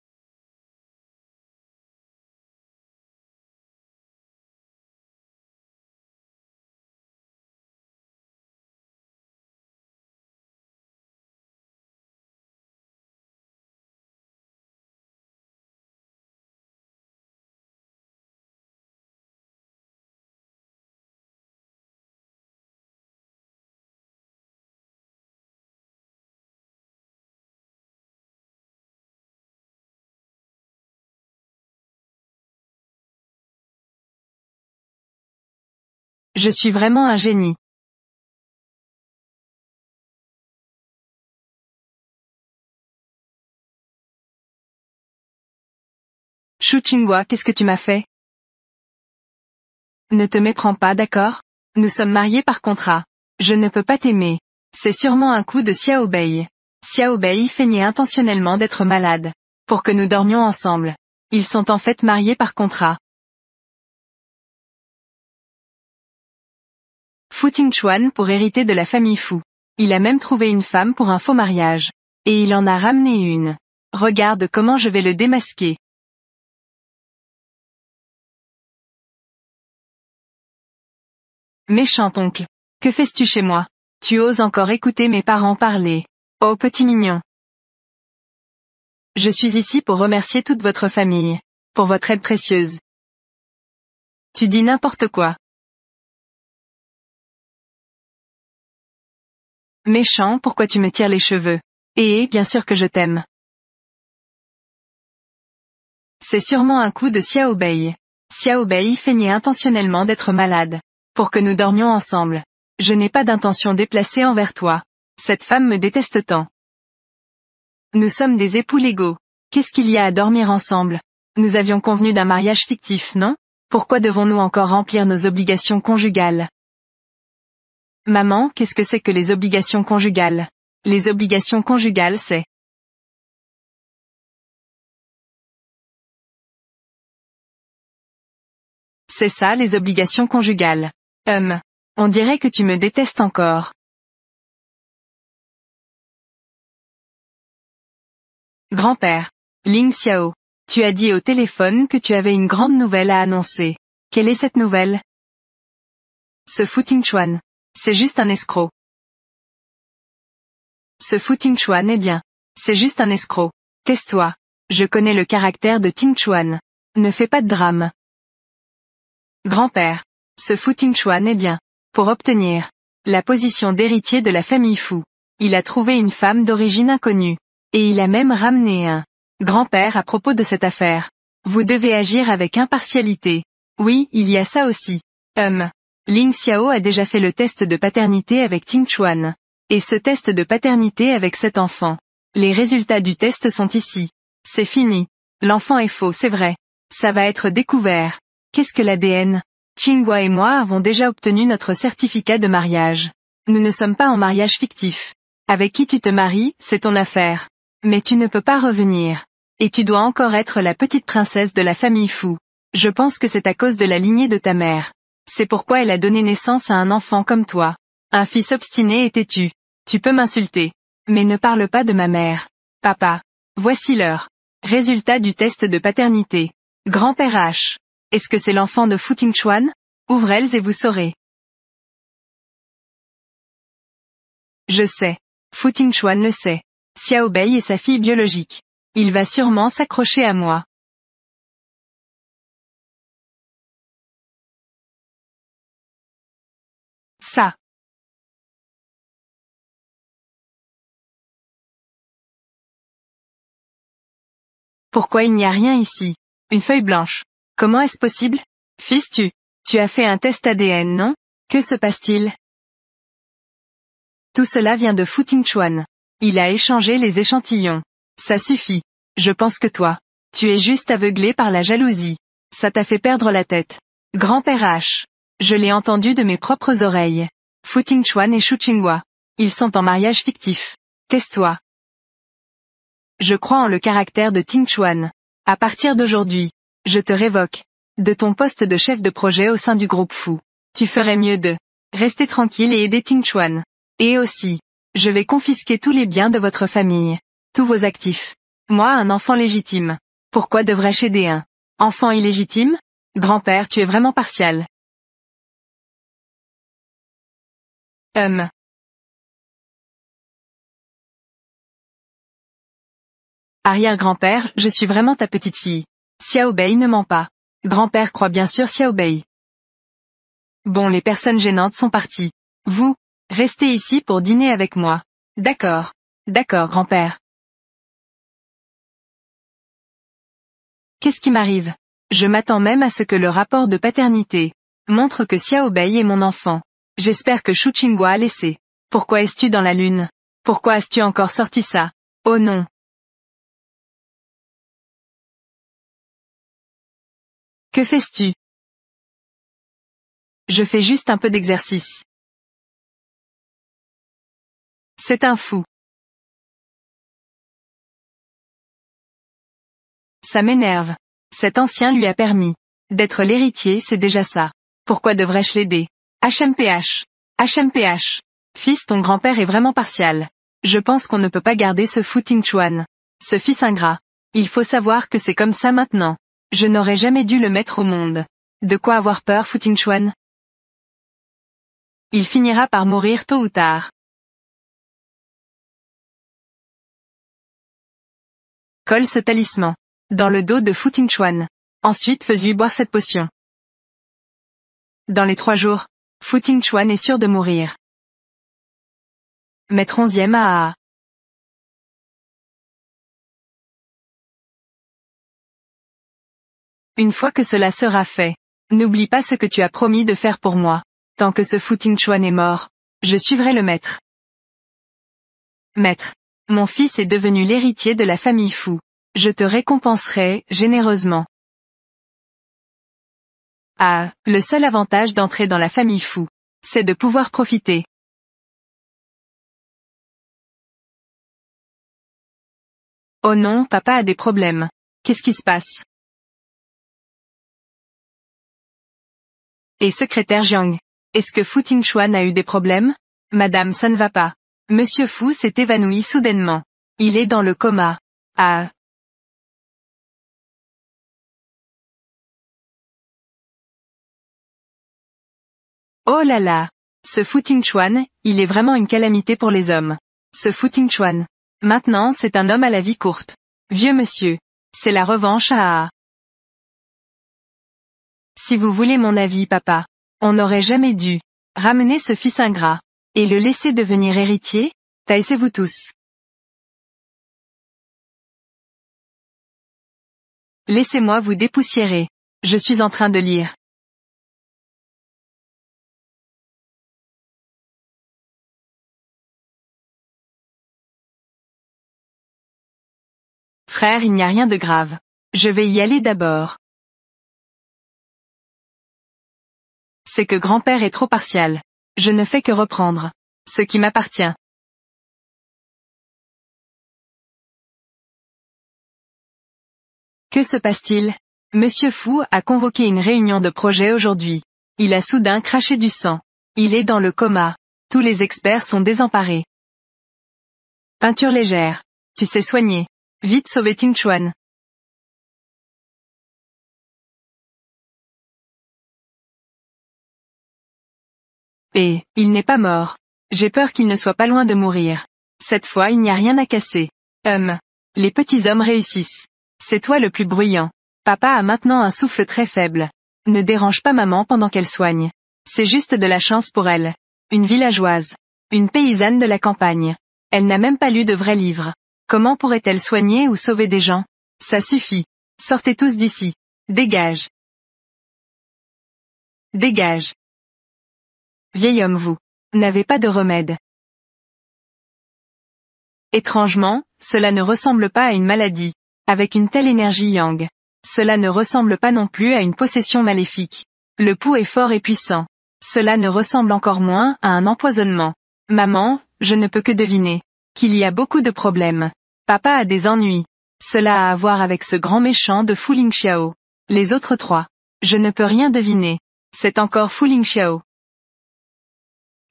Je suis vraiment un génie. Shu Qinghua, qu'est-ce que tu m'as fait? Ne te méprends pas, d'accord? Nous sommes mariés par contrat. Je ne peux pas t'aimer. C'est sûrement un coup de Xiao Bei. Xiao Bei feignait intentionnellement d'être malade. Pour que nous dormions ensemble. Ils sont en fait mariés par contrat. Fu Tingchuan pour hériter de la famille Fu. Il a même trouvé une femme pour un faux mariage. Et il en a ramené une. Regarde comment je vais le démasquer. Méchant oncle. Que fais-tu chez moi? Tu oses encore écouter mes parents parler. Oh petit mignon. Je suis ici pour remercier toute votre famille. Pour votre aide précieuse. Tu dis n'importe quoi. Méchant, pourquoi tu me tires les cheveux? Et bien sûr que je t'aime. C'est sûrement un coup de Xiao Bei. Xiao Bei feignait intentionnellement d'être malade. Pour que nous dormions ensemble. Je n'ai pas d'intention déplacée envers toi. Cette femme me déteste tant. Nous sommes des époux légaux. Qu'est-ce qu'il y a à dormir ensemble? Nous avions convenu d'un mariage fictif, non? Pourquoi devons-nous encore remplir nos obligations conjugales? Maman, qu'est-ce que c'est que les obligations conjugales? Les obligations conjugales c'est... C'est ça les obligations conjugales. On dirait que tu me détestes encore. Grand-père. Ling Xiao. Tu as dit au téléphone que tu avais une grande nouvelle à annoncer. Quelle est cette nouvelle? Ce Fu Tingchuan. C'est juste un escroc. Ce Fu Tingchuan est bien. C'est juste un escroc. Tais-toi. Je connais le caractère de Tingchuan. Ne fais pas de drame. Grand-père. Ce Fu Tingchuan est bien. Pour obtenir la position d'héritier de la famille Fu. Il a trouvé une femme d'origine inconnue. Et il a même ramené un grand-père à propos de cette affaire. Vous devez agir avec impartialité. Oui, il y a ça aussi. Ling Xiao a déjà fait le test de paternité avec Tingchuan. Et ce test de paternité avec cet enfant. Les résultats du test sont ici. C'est fini. L'enfant est faux, c'est vrai. Ça va être découvert. Qu'est-ce que l'ADN? Qinghua et moi avons déjà obtenu notre certificat de mariage. Nous ne sommes pas en mariage fictif. Avec qui tu te maries, c'est ton affaire. Mais tu ne peux pas revenir. Et tu dois encore être la petite princesse de la famille Fu. Je pense que c'est à cause de la lignée de ta mère. C'est pourquoi elle a donné naissance à un enfant comme toi. Un fils obstiné et têtu. Tu peux m'insulter. Mais ne parle pas de ma mère. Papa. Voici l'heure. Résultat du test de paternité. Grand-père H. Est-ce que c'est l'enfant de Fu Tingchuan? Ouvrez-les et vous saurez. Je sais. Fu Tingchuan le sait. Xiao Bei est sa fille biologique. Il va sûrement s'accrocher à moi. Ça. Pourquoi il n'y a rien ici? Une feuille blanche. Comment est-ce possible? Fils tu as fait un test ADN, non? Que se passe-t-il? Tout cela vient de Fu Tingchuan. Il a échangé les échantillons. Ça suffit. Je pense que toi, tu es juste aveuglé par la jalousie. Ça t'a fait perdre la tête. Grand-père H. Je l'ai entendu de mes propres oreilles. Fu Tingchuan et Shu Qinghua. Ils sont en mariage fictif. Tais-toi. Je crois en le caractère de Tingchuan. À partir d'aujourd'hui, je te révoque de ton poste de chef de projet au sein du groupe Fu. Tu ferais mieux de rester tranquille et aider Tingchuan. Et aussi, je vais confisquer tous les biens de votre famille. Tous vos actifs. Moi, un enfant légitime. Pourquoi devrais-je aider un enfant illégitime? Grand-père, tu es vraiment partial. Arrière-grand-père, je suis vraiment ta petite fille. Xiao Bei ne ment pas. Grand-père croit bien sûr Xiao Bei. Bon, les personnes gênantes sont parties. Vous, restez ici pour dîner avec moi. D'accord. D'accord, grand-père. Qu'est-ce qui m'arrive? Je m'attends même à ce que le rapport de paternité Montre que Xiaobei est mon enfant. J'espère que Shu Qinghua a laissé. Pourquoi es-tu dans la lune? Pourquoi as-tu encore sorti ça? Oh non. Que fais-tu? Je fais juste un peu d'exercice. C'est un fou. Ça m'énerve. Cet ancien lui a permis d'être l'héritier, c'est déjà ça. Pourquoi devrais-je l'aider? HMPH. HMPH. Fils, ton grand-père est vraiment partial. Je pense qu'on ne peut pas garder ce Fu Tingchuan. Ce fils ingrat. Il faut savoir que c'est comme ça maintenant. Je n'aurais jamais dû le mettre au monde. De quoi avoir peur, Fu Tingchuan? Il finira par mourir tôt ou tard. Colle ce talisman dans le dos de Fu Tingchuan. Ensuite fais-lui boire cette potion. Dans les 3 jours, Fu Tingchuan est sûr de mourir. Maître 11e à. Une fois que cela sera fait, n'oublie pas ce que tu as promis de faire pour moi. Tant que ce Fu Tingchuan est mort, je suivrai le maître. Maître, mon fils est devenu l'héritier de la famille Fu. Je te récompenserai, généreusement. Ah, le seul avantage d'entrer dans la famille Fu, c'est de pouvoir profiter. Oh non, papa a des problèmes. Qu'est-ce qui se passe? Et secrétaire Jiang, est-ce que Fu Tingchuan a eu des problèmes? Madame, ça ne va pas. Monsieur Fu s'est évanoui soudainement. Il est dans le coma. Ah. Oh là là. Ce Fu Tingchuan, il est vraiment une calamité pour les hommes. Ce Fu Tingchuan. Maintenant c'est un homme à la vie courte. Vieux monsieur. C'est la revanche à. Si vous voulez mon avis papa. On n'aurait jamais dû ramener ce fils ingrat. Et le laisser devenir héritier? Taisez-vous tous. Laissez-moi vous dépoussiérer. Je suis en train de lire. Frère, il n'y a rien de grave. Je vais y aller d'abord. C'est que grand-père est trop partial. Je ne fais que reprendre ce qui m'appartient. Que se passe-t-il? Monsieur Fu a convoqué une réunion de projet aujourd'hui. Il a soudain craché du sang. Il est dans le coma. Tous les experts sont désemparés. Peinture légère. Tu sais soigner. Vite sauver Tingchuan. Et, il n'est pas mort. J'ai peur qu'il ne soit pas loin de mourir. Cette fois il n'y a rien à casser. Les petits hommes réussissent. C'est toi le plus bruyant. Papa a maintenant un souffle très faible. Ne dérange pas maman pendant qu'elle soigne. C'est juste de la chance pour elle. Une villageoise. Une paysanne de la campagne. Elle n'a même pas lu de vrais livres. Comment pourrait-elle soigner ou sauver des gens? Ça suffit. Sortez tous d'ici. Dégage. Dégage. Vieil homme vous. N'avez pas de remède. Étrangement, cela ne ressemble pas à une maladie. Avec une telle énergie yang. Cela ne ressemble pas non plus à une possession maléfique. Le pouls est fort et puissant. Cela ne ressemble encore moins à un empoisonnement. Maman, je ne peux que deviner qu'il y a beaucoup de problèmes. Papa a des ennuis. Cela a à voir avec ce grand méchant de Fu Lingxiao. Les autres 3. Je ne peux rien deviner. C'est encore Fu Lingxiao.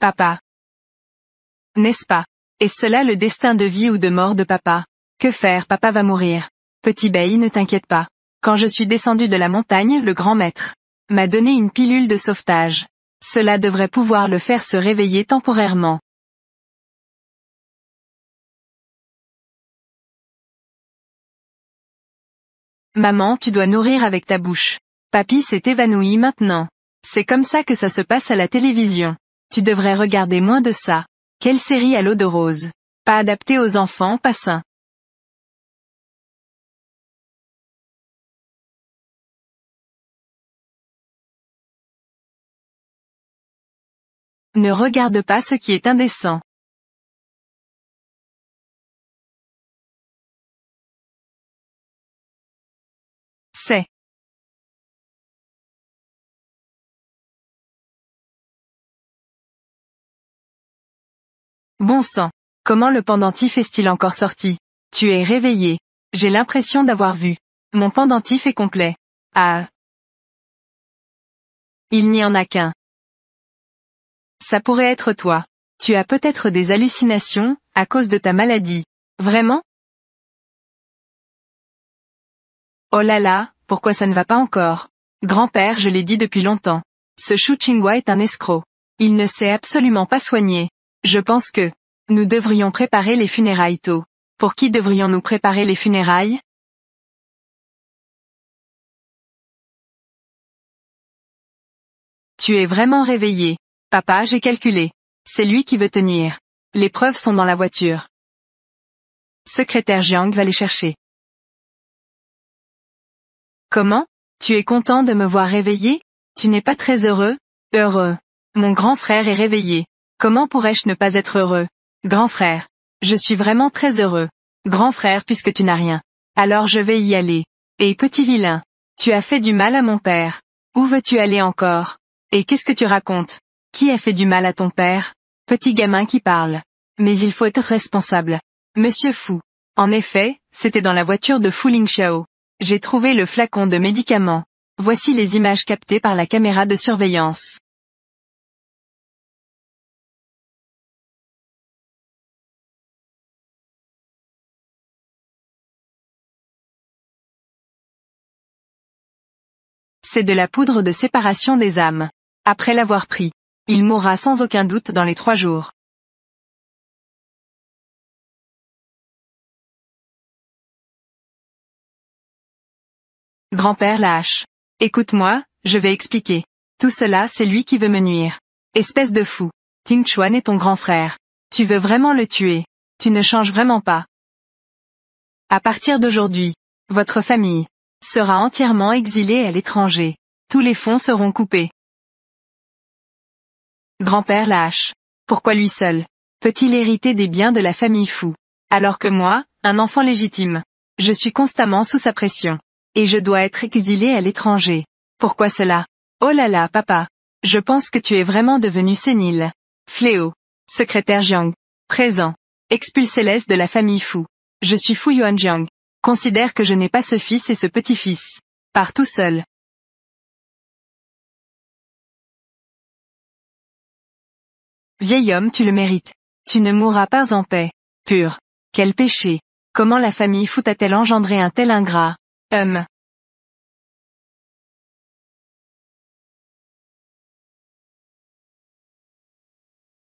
Papa. N'est-ce pas? Est-ce cela le destin de vie ou de mort de papa? Que faire, papa va mourir. Petit Bei, ne t'inquiète pas. Quand je suis descendu de la montagne, le grand maître m'a donné une pilule de sauvetage. Cela devrait pouvoir le faire se réveiller temporairement. Maman, tu dois nourrir avec ta bouche. Papy s'est évanoui maintenant. C'est comme ça que ça se passe à la télévision. Tu devrais regarder moins de ça. Quelle série à l'eau de rose. Pas adaptée aux enfants, pas sain. Ne regarde pas ce qui est indécent. C'est. Bon sang. Comment le pendentif est-il encore sorti? Tu es réveillé. J'ai l'impression d'avoir vu. Mon pendentif est complet. Ah. Il n'y en a qu'un. Ça pourrait être toi. Tu as peut-être des hallucinations, à cause de ta maladie. Vraiment? Oh là là, pourquoi ça ne va pas encore? Grand-père, je l'ai dit depuis longtemps. Ce Shu Qinghua est un escroc. Il ne s'est absolument pas soigné. Je pense que nous devrions préparer les funérailles tôt. Pour qui devrions-nous préparer les funérailles? Tu es vraiment réveillé. Papa, j'ai calculé. C'est lui qui veut te nuire. Les preuves sont dans la voiture. Secrétaire Jiang va les chercher. Comment? Tu es content de me voir réveillé? Tu n'es pas très heureux? Heureux. Mon grand frère est réveillé. Comment pourrais-je ne pas être heureux? Grand frère. Je suis vraiment très heureux. Grand frère puisque tu n'as rien. Alors je vais y aller. Et petit vilain. Tu as fait du mal à mon père. Où veux-tu aller encore? Et qu'est-ce que tu racontes? Qui a fait du mal à ton père? Petit gamin qui parle. Mais il faut être responsable. Monsieur Fu. En effet, c'était dans la voiture de Fu Lingxiao. J'ai trouvé le flacon de médicaments. Voici les images captées par la caméra de surveillance. C'est de la poudre de séparation des âmes. Après l'avoir pris, il mourra sans aucun doute dans les 3 jours. Grand-père lâche. Écoute-moi, je vais expliquer. Tout cela c'est lui qui veut me nuire. Espèce de fou. Ting Chuan est ton grand frère. Tu veux vraiment le tuer. Tu ne changes vraiment pas. À partir d'aujourd'hui, votre famille sera entièrement exilée à l'étranger. Tous les fonds seront coupés. Grand-père lâche. Pourquoi lui seul? Peut-il hériter des biens de la famille Fu? Alors que moi, un enfant légitime, je suis constamment sous sa pression. Et je dois être exilé à l'étranger. Pourquoi cela? Oh là là, papa. Je pense que tu es vraiment devenu sénile. Fléau. Secrétaire Jiang. Présent. Expulsez-les de la famille Fu. Je suis Fu Yuanjiang. Considère que je n'ai pas ce fils et ce petit-fils. Pars tout seul. Vieil homme, tu le mérites. Tu ne mourras pas en paix. Pur. Quel péché. Comment la famille Fu a-t-elle engendré un tel ingrat?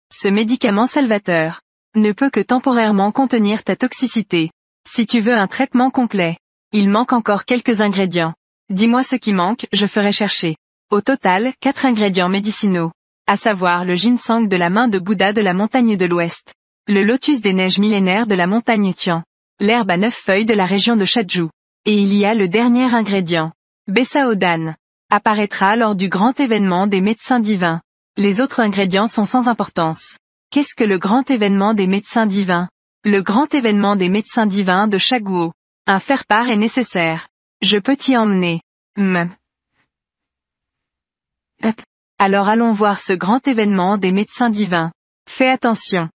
Ce médicament salvateur ne peut que temporairement contenir ta toxicité. Si tu veux un traitement complet, il manque encore quelques ingrédients. Dis-moi ce qui manque, je ferai chercher. Au total, 4 ingrédients médicinaux. À savoir le ginseng de la main de Bouddha de la montagne de l'Ouest. Le lotus des neiges millénaires de la montagne Tian. L'herbe à 9 feuilles de la région de Shaju. Et il y a le dernier ingrédient. Bessaodan. Apparaîtra lors du grand événement des médecins divins. Les autres ingrédients sont sans importance. Qu'est-ce que le grand événement des médecins divins? Le grand événement des médecins divins de Shaguo. Un faire-part est nécessaire. Je peux t'y emmener. Alors allons voir ce grand événement des médecins divins. Fais attention.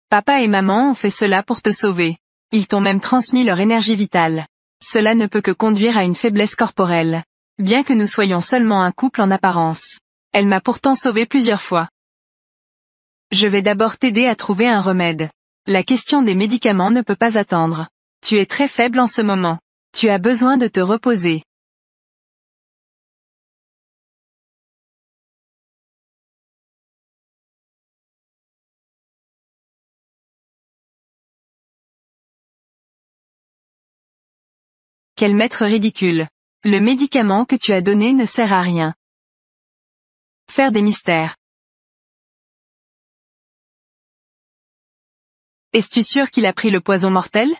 Papa et maman ont fait cela pour te sauver. Ils t'ont même transmis leur énergie vitale. Cela ne peut que conduire à une faiblesse corporelle. Bien que nous soyons seulement un couple en apparence. Elle m'a pourtant sauvé plusieurs fois. Je vais d'abord t'aider à trouver un remède. La question des médicaments ne peut pas attendre. Tu es très faible en ce moment. Tu as besoin de te reposer. Quel maître ridicule. Le médicament que tu as donné ne sert à rien. Faire des mystères. Es-tu sûr qu'il a pris le poison mortel?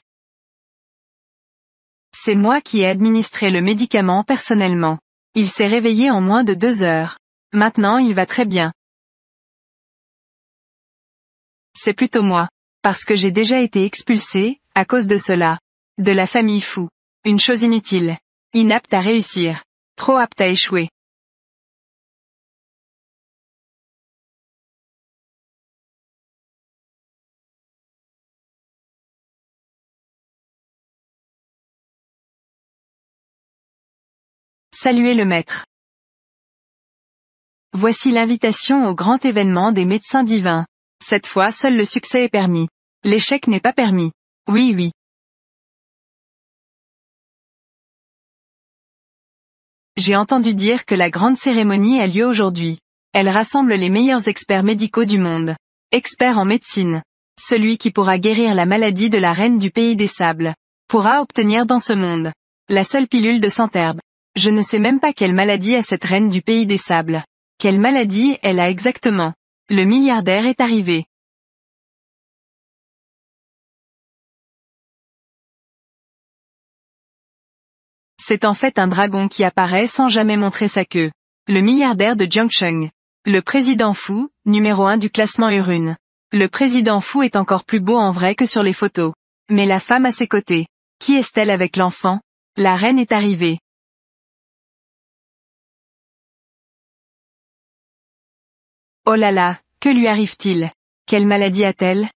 C'est moi qui ai administré le médicament personnellement. Il s'est réveillé en moins de 2 heures. Maintenant il va très bien. C'est plutôt moi. Parce que j'ai déjà été expulsé, à cause de cela. De la famille Fu. Une chose inutile. Inapte à réussir. Trop apte à échouer. Saluez le maître. Voici l'invitation au grand événement des médecins divins. Cette fois seul le succès est permis. L'échec n'est pas permis. Oui oui. J'ai entendu dire que la grande cérémonie a lieu aujourd'hui. Elle rassemble les meilleurs experts médicaux du monde. Experts en médecine. Celui qui pourra guérir la maladie de la reine du pays des sables. Pourra obtenir dans ce monde. La seule pilule de Centherbe. Je ne sais même pas quelle maladie a cette reine du pays des sables. Quelle maladie elle a exactement. Le milliardaire est arrivé. C'est en fait un dragon qui apparaît sans jamais montrer sa queue. Le milliardaire de Jiangcheng. Le président Fu, numéro 1 du classement Hurun. Le président Fu est encore plus beau en vrai que sur les photos. Mais la femme à ses côtés. Qui est-elle avec l'enfant? La reine est arrivée. Oh là là, que lui arrive-t-il? Quelle maladie a-t-elle?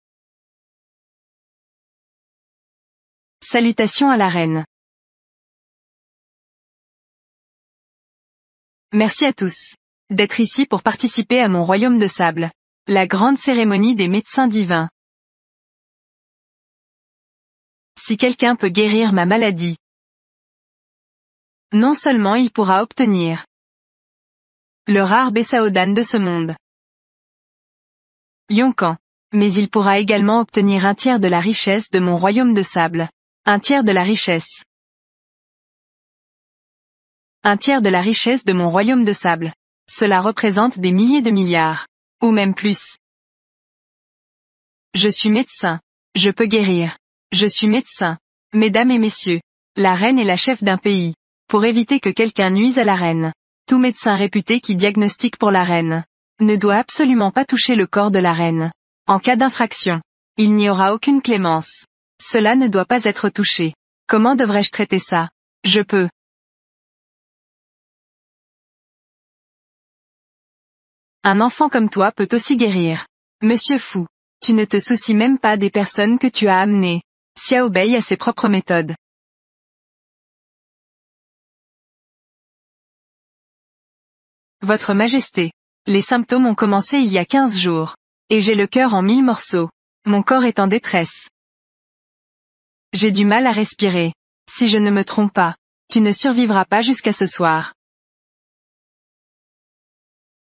Salutations à la reine. Merci à tous d'être ici pour participer à mon royaume de sable. La grande cérémonie des médecins divins. Si quelqu'un peut guérir ma maladie, non seulement il pourra obtenir le rare Bessaodan de ce monde, Yonkan, mais il pourra également obtenir un tiers de la richesse de mon royaume de sable. Un tiers de la richesse. Un tiers de la richesse de mon royaume de sable. Cela représente des milliers de milliards. Ou même plus. Je suis médecin. Je peux guérir. Je suis médecin. Mesdames et messieurs. La reine est la chef d'un pays. Pour éviter que quelqu'un nuise à la reine. Tout médecin réputé qui diagnostique pour la reine ne doit absolument pas toucher le corps de la reine. En cas d'infraction, il n'y aura aucune clémence. Cela ne doit pas être touché. Comment devrais-je traiter ça? Je peux. Un enfant comme toi peut aussi guérir. Monsieur Fu, tu ne te soucies même pas des personnes que tu as amenées. Xiao Bei a ses propres méthodes. Votre Majesté, les symptômes ont commencé il y a 15 jours. Et j'ai le cœur en 1000 morceaux. Mon corps est en détresse. J'ai du mal à respirer. Si je ne me trompe pas, tu ne survivras pas jusqu'à ce soir.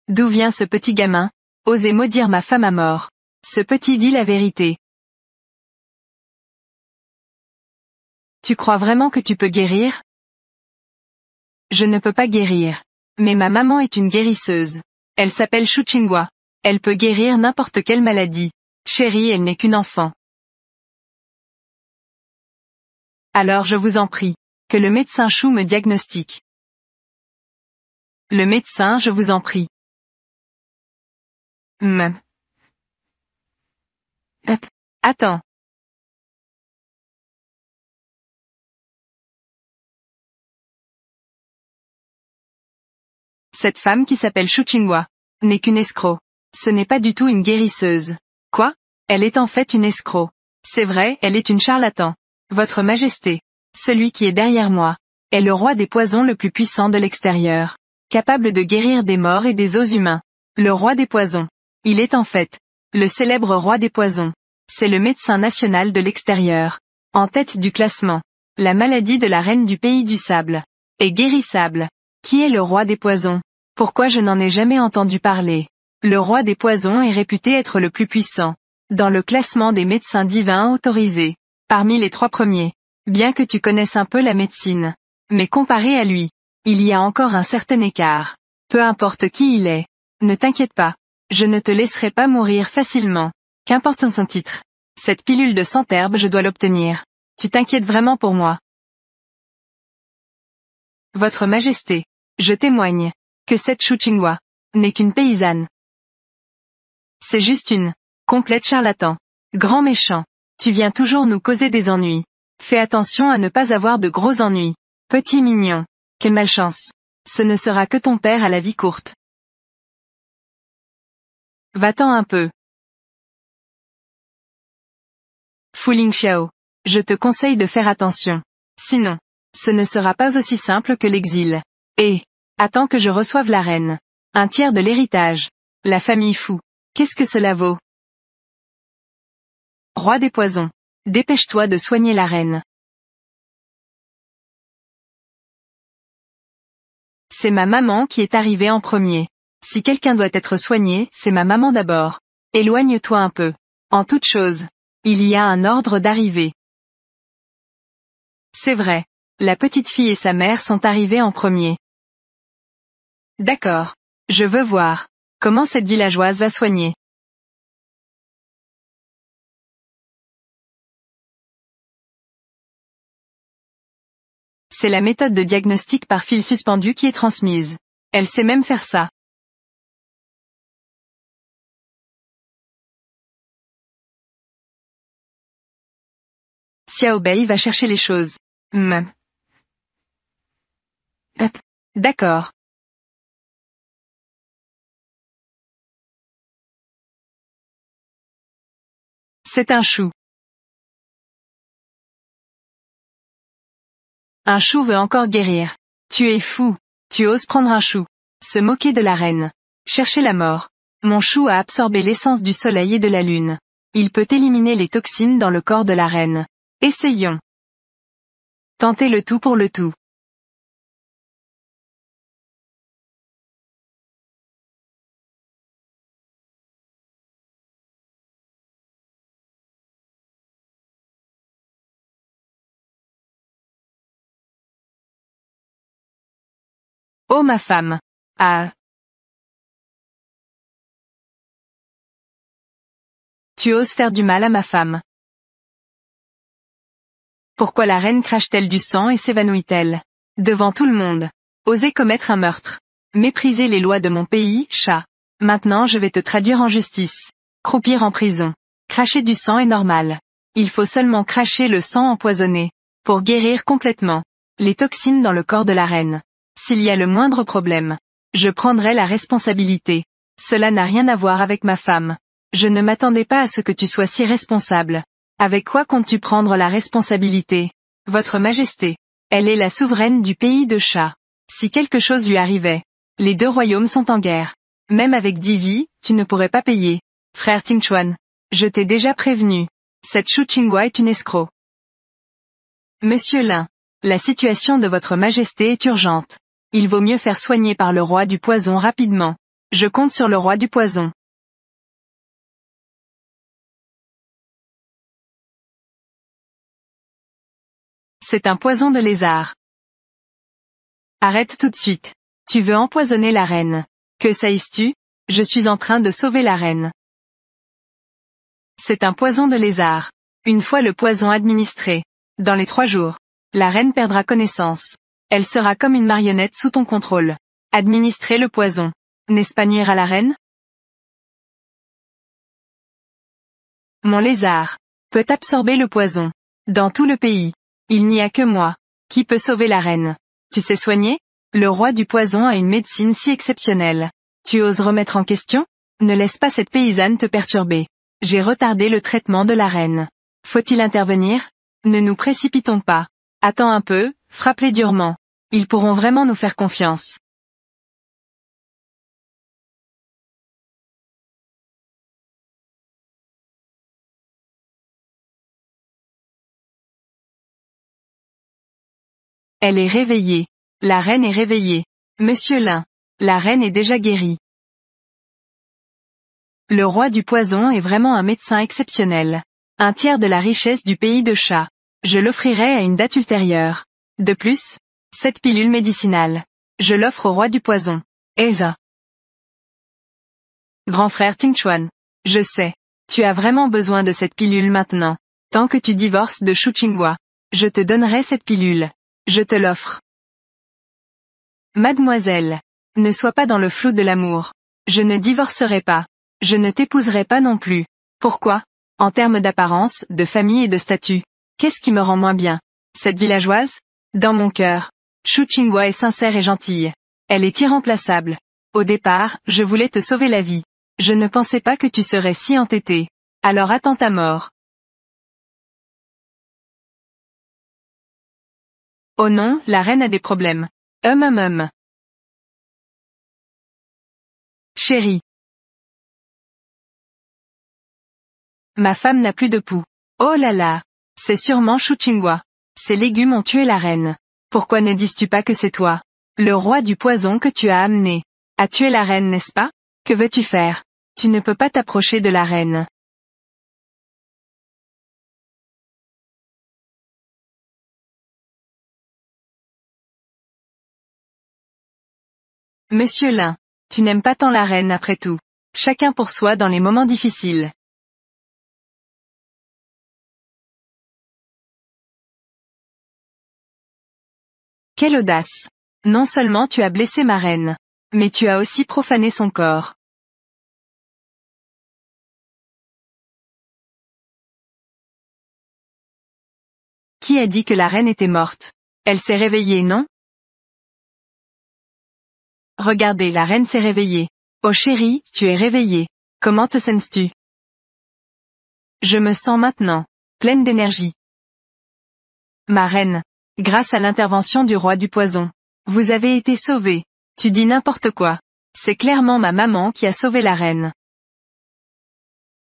D'où vient ce petit gamin? Osez maudire ma femme à mort. Ce petit dit la vérité. Tu crois vraiment que tu peux guérir? Je ne peux pas guérir. Mais ma maman est une guérisseuse. Elle s'appelle Shu Qinghua. Elle peut guérir n'importe quelle maladie. Chérie, elle n'est qu'une enfant. Alors je vous en prie, que le médecin Shu me diagnostique. Le médecin, je vous en prie. Attends. Cette femme qui s'appelle Shu Qinghua n'est qu'une escroc. Ce n'est pas du tout une guérisseuse. Quoi? Elle est en fait une escroc. C'est vrai, elle est une charlatan. Votre Majesté, celui qui est derrière moi, est le roi des poisons le plus puissant de l'extérieur. Capable de guérir des morts et des os humains. Le roi des poisons. Il est en fait le célèbre roi des poisons. C'est le médecin national de l'extérieur. En tête du classement. La maladie de la reine du pays du sable. Est guérissable. Qui est le roi des poisons? Pourquoi je n'en ai jamais entendu parler? Le roi des poisons est réputé être le plus puissant. Dans le classement des médecins divins autorisés. Parmi les 3 premiers. Bien que tu connaisses un peu la médecine. Mais comparé à lui, il y a encore un certain écart. Peu importe qui il est. Ne t'inquiète pas. Je ne te laisserai pas mourir facilement. Qu'importe son titre. Cette pilule de Centherbe je dois l'obtenir. Tu t'inquiètes vraiment pour moi? Votre Majesté. Je témoigne que cette Shu Qinghua n'est qu'une paysanne. C'est juste une complète charlatan. Grand méchant. Tu viens toujours nous causer des ennuis. Fais attention à ne pas avoir de gros ennuis. Petit mignon. Quelle malchance. Ce ne sera que ton père à la vie courte. Va-t'en un peu. Fu Lingxiao. Je te conseille de faire attention. Sinon, ce ne sera pas aussi simple que l'exil. Et, attends que je reçoive la reine. Un tiers de l'héritage. La famille Fu. Qu'est-ce que cela vaut? Roi des poisons. Dépêche-toi de soigner la reine. C'est ma maman qui est arrivée en premier. Si quelqu'un doit être soigné, c'est ma maman d'abord. Éloigne-toi un peu. En toute chose, il y a un ordre d'arrivée. C'est vrai. La petite fille et sa mère sont arrivées en premier. D'accord. Je veux voir. Comment cette villageoise va soigner. C'est la méthode de diagnostic par fil suspendu qui est transmise. Elle sait même faire ça. Xiao Bei va chercher les choses. D'accord. C'est un chou. Un chou veut encore guérir. Tu es fou. Tu oses prendre un chou. Se moquer de la reine. Chercher la mort. Mon chou a absorbé l'essence du soleil et de la lune. Il peut éliminer les toxines dans le corps de la reine. Essayons. Tentez le tout pour le tout. Oh ma femme. Ah. Tu oses faire du mal à ma femme. Pourquoi la reine crache-t-elle du sang et s'évanouit-elle? Devant tout le monde. Oser commettre un meurtre. Mépriser les lois de mon pays, chat. Maintenant je vais te traduire en justice. Croupir en prison. Cracher du sang est normal. Il faut seulement cracher le sang empoisonné. Pour guérir complètement. Les toxines dans le corps de la reine. S'il y a le moindre problème, je prendrai la responsabilité. Cela n'a rien à voir avec ma femme. Je ne m'attendais pas à ce que tu sois si responsable. Avec quoi comptes-tu prendre la responsabilité? Votre Majesté. Elle est la souveraine du pays de Sha. Si quelque chose lui arrivait, les deux royaumes sont en guerre. Même avec 10 vies, tu ne pourrais pas payer. Frère Tingchuan. Je t'ai déjà prévenu. Cette Shu Qinghua est une escroc. Monsieur Lin. La situation de votre Majesté est urgente. Il vaut mieux faire soigner par le roi du poison rapidement. Je compte sur le roi du poison. C'est un poison de lézard. Arrête tout de suite. Tu veux empoisonner la reine. Que saïs-tu? Je suis en train de sauver la reine. C'est un poison de lézard. Une fois le poison administré, dans les 3 jours, la reine perdra connaissance. Elle sera comme une marionnette sous ton contrôle. Administrer le poison. N'est-ce pas nuire à la reine? Mon lézard peut absorber le poison. Dans tout le pays, il n'y a que moi qui peut sauver la reine. Tu sais soigner? Le roi du poison a une médecine si exceptionnelle. Tu oses remettre en question? Ne laisse pas cette paysanne te perturber. J'ai retardé le traitement de la reine. Faut-il intervenir? Ne nous précipitons pas. Attends un peu, frappe-les durement. Ils pourront vraiment nous faire confiance. Elle est réveillée. La reine est réveillée. Monsieur Lin. La reine est déjà guérie. Le roi du poison est vraiment un médecin exceptionnel. Un tiers de la richesse du pays de Sha. Je l'offrirai à une date ultérieure. De plus, cette pilule médicinale. Je l'offre au roi du poison. Eza. Grand frère Tingchuan. Je sais. Tu as vraiment besoin de cette pilule maintenant. Tant que tu divorces de Shu Qinghua. Je te donnerai cette pilule. Je te l'offre. Mademoiselle. Ne sois pas dans le flou de l'amour. Je ne divorcerai pas. Je ne t'épouserai pas non plus. Pourquoi? En termes d'apparence, de famille et de statut. Qu'est-ce qui me rend moins bien? Cette villageoise? Dans mon cœur. Shu Qinghua est sincère et gentille. Elle est irremplaçable. Au départ, je voulais te sauver la vie. Je ne pensais pas que tu serais si entêté. Alors attends ta mort. Oh non, la reine a des problèmes. Chérie. Ma femme n'a plus de pouls. Oh là là. C'est sûrement Shu Qinghua. Ces légumes ont tué la reine. Pourquoi ne dis-tu pas que c'est toi, le roi du poison que tu as amené, a tué la reine, n'est-ce pas? Que veux-tu faire? Tu ne peux pas t'approcher de la reine. Monsieur Lin. Tu n'aimes pas tant la reine après tout. Chacun pour soi dans les moments difficiles. Quelle audace! Non seulement tu as blessé ma reine, mais tu as aussi profané son corps. Qui a dit que la reine était morte? Elle s'est réveillée, non? Regardez, la reine s'est réveillée. Oh chérie, tu es réveillée. Comment te sens-tu? Je me sens maintenant pleine d'énergie. Ma reine. Grâce à l'intervention du roi du poison. Vous avez été sauvée. Tu dis n'importe quoi. C'est clairement ma maman qui a sauvé la reine.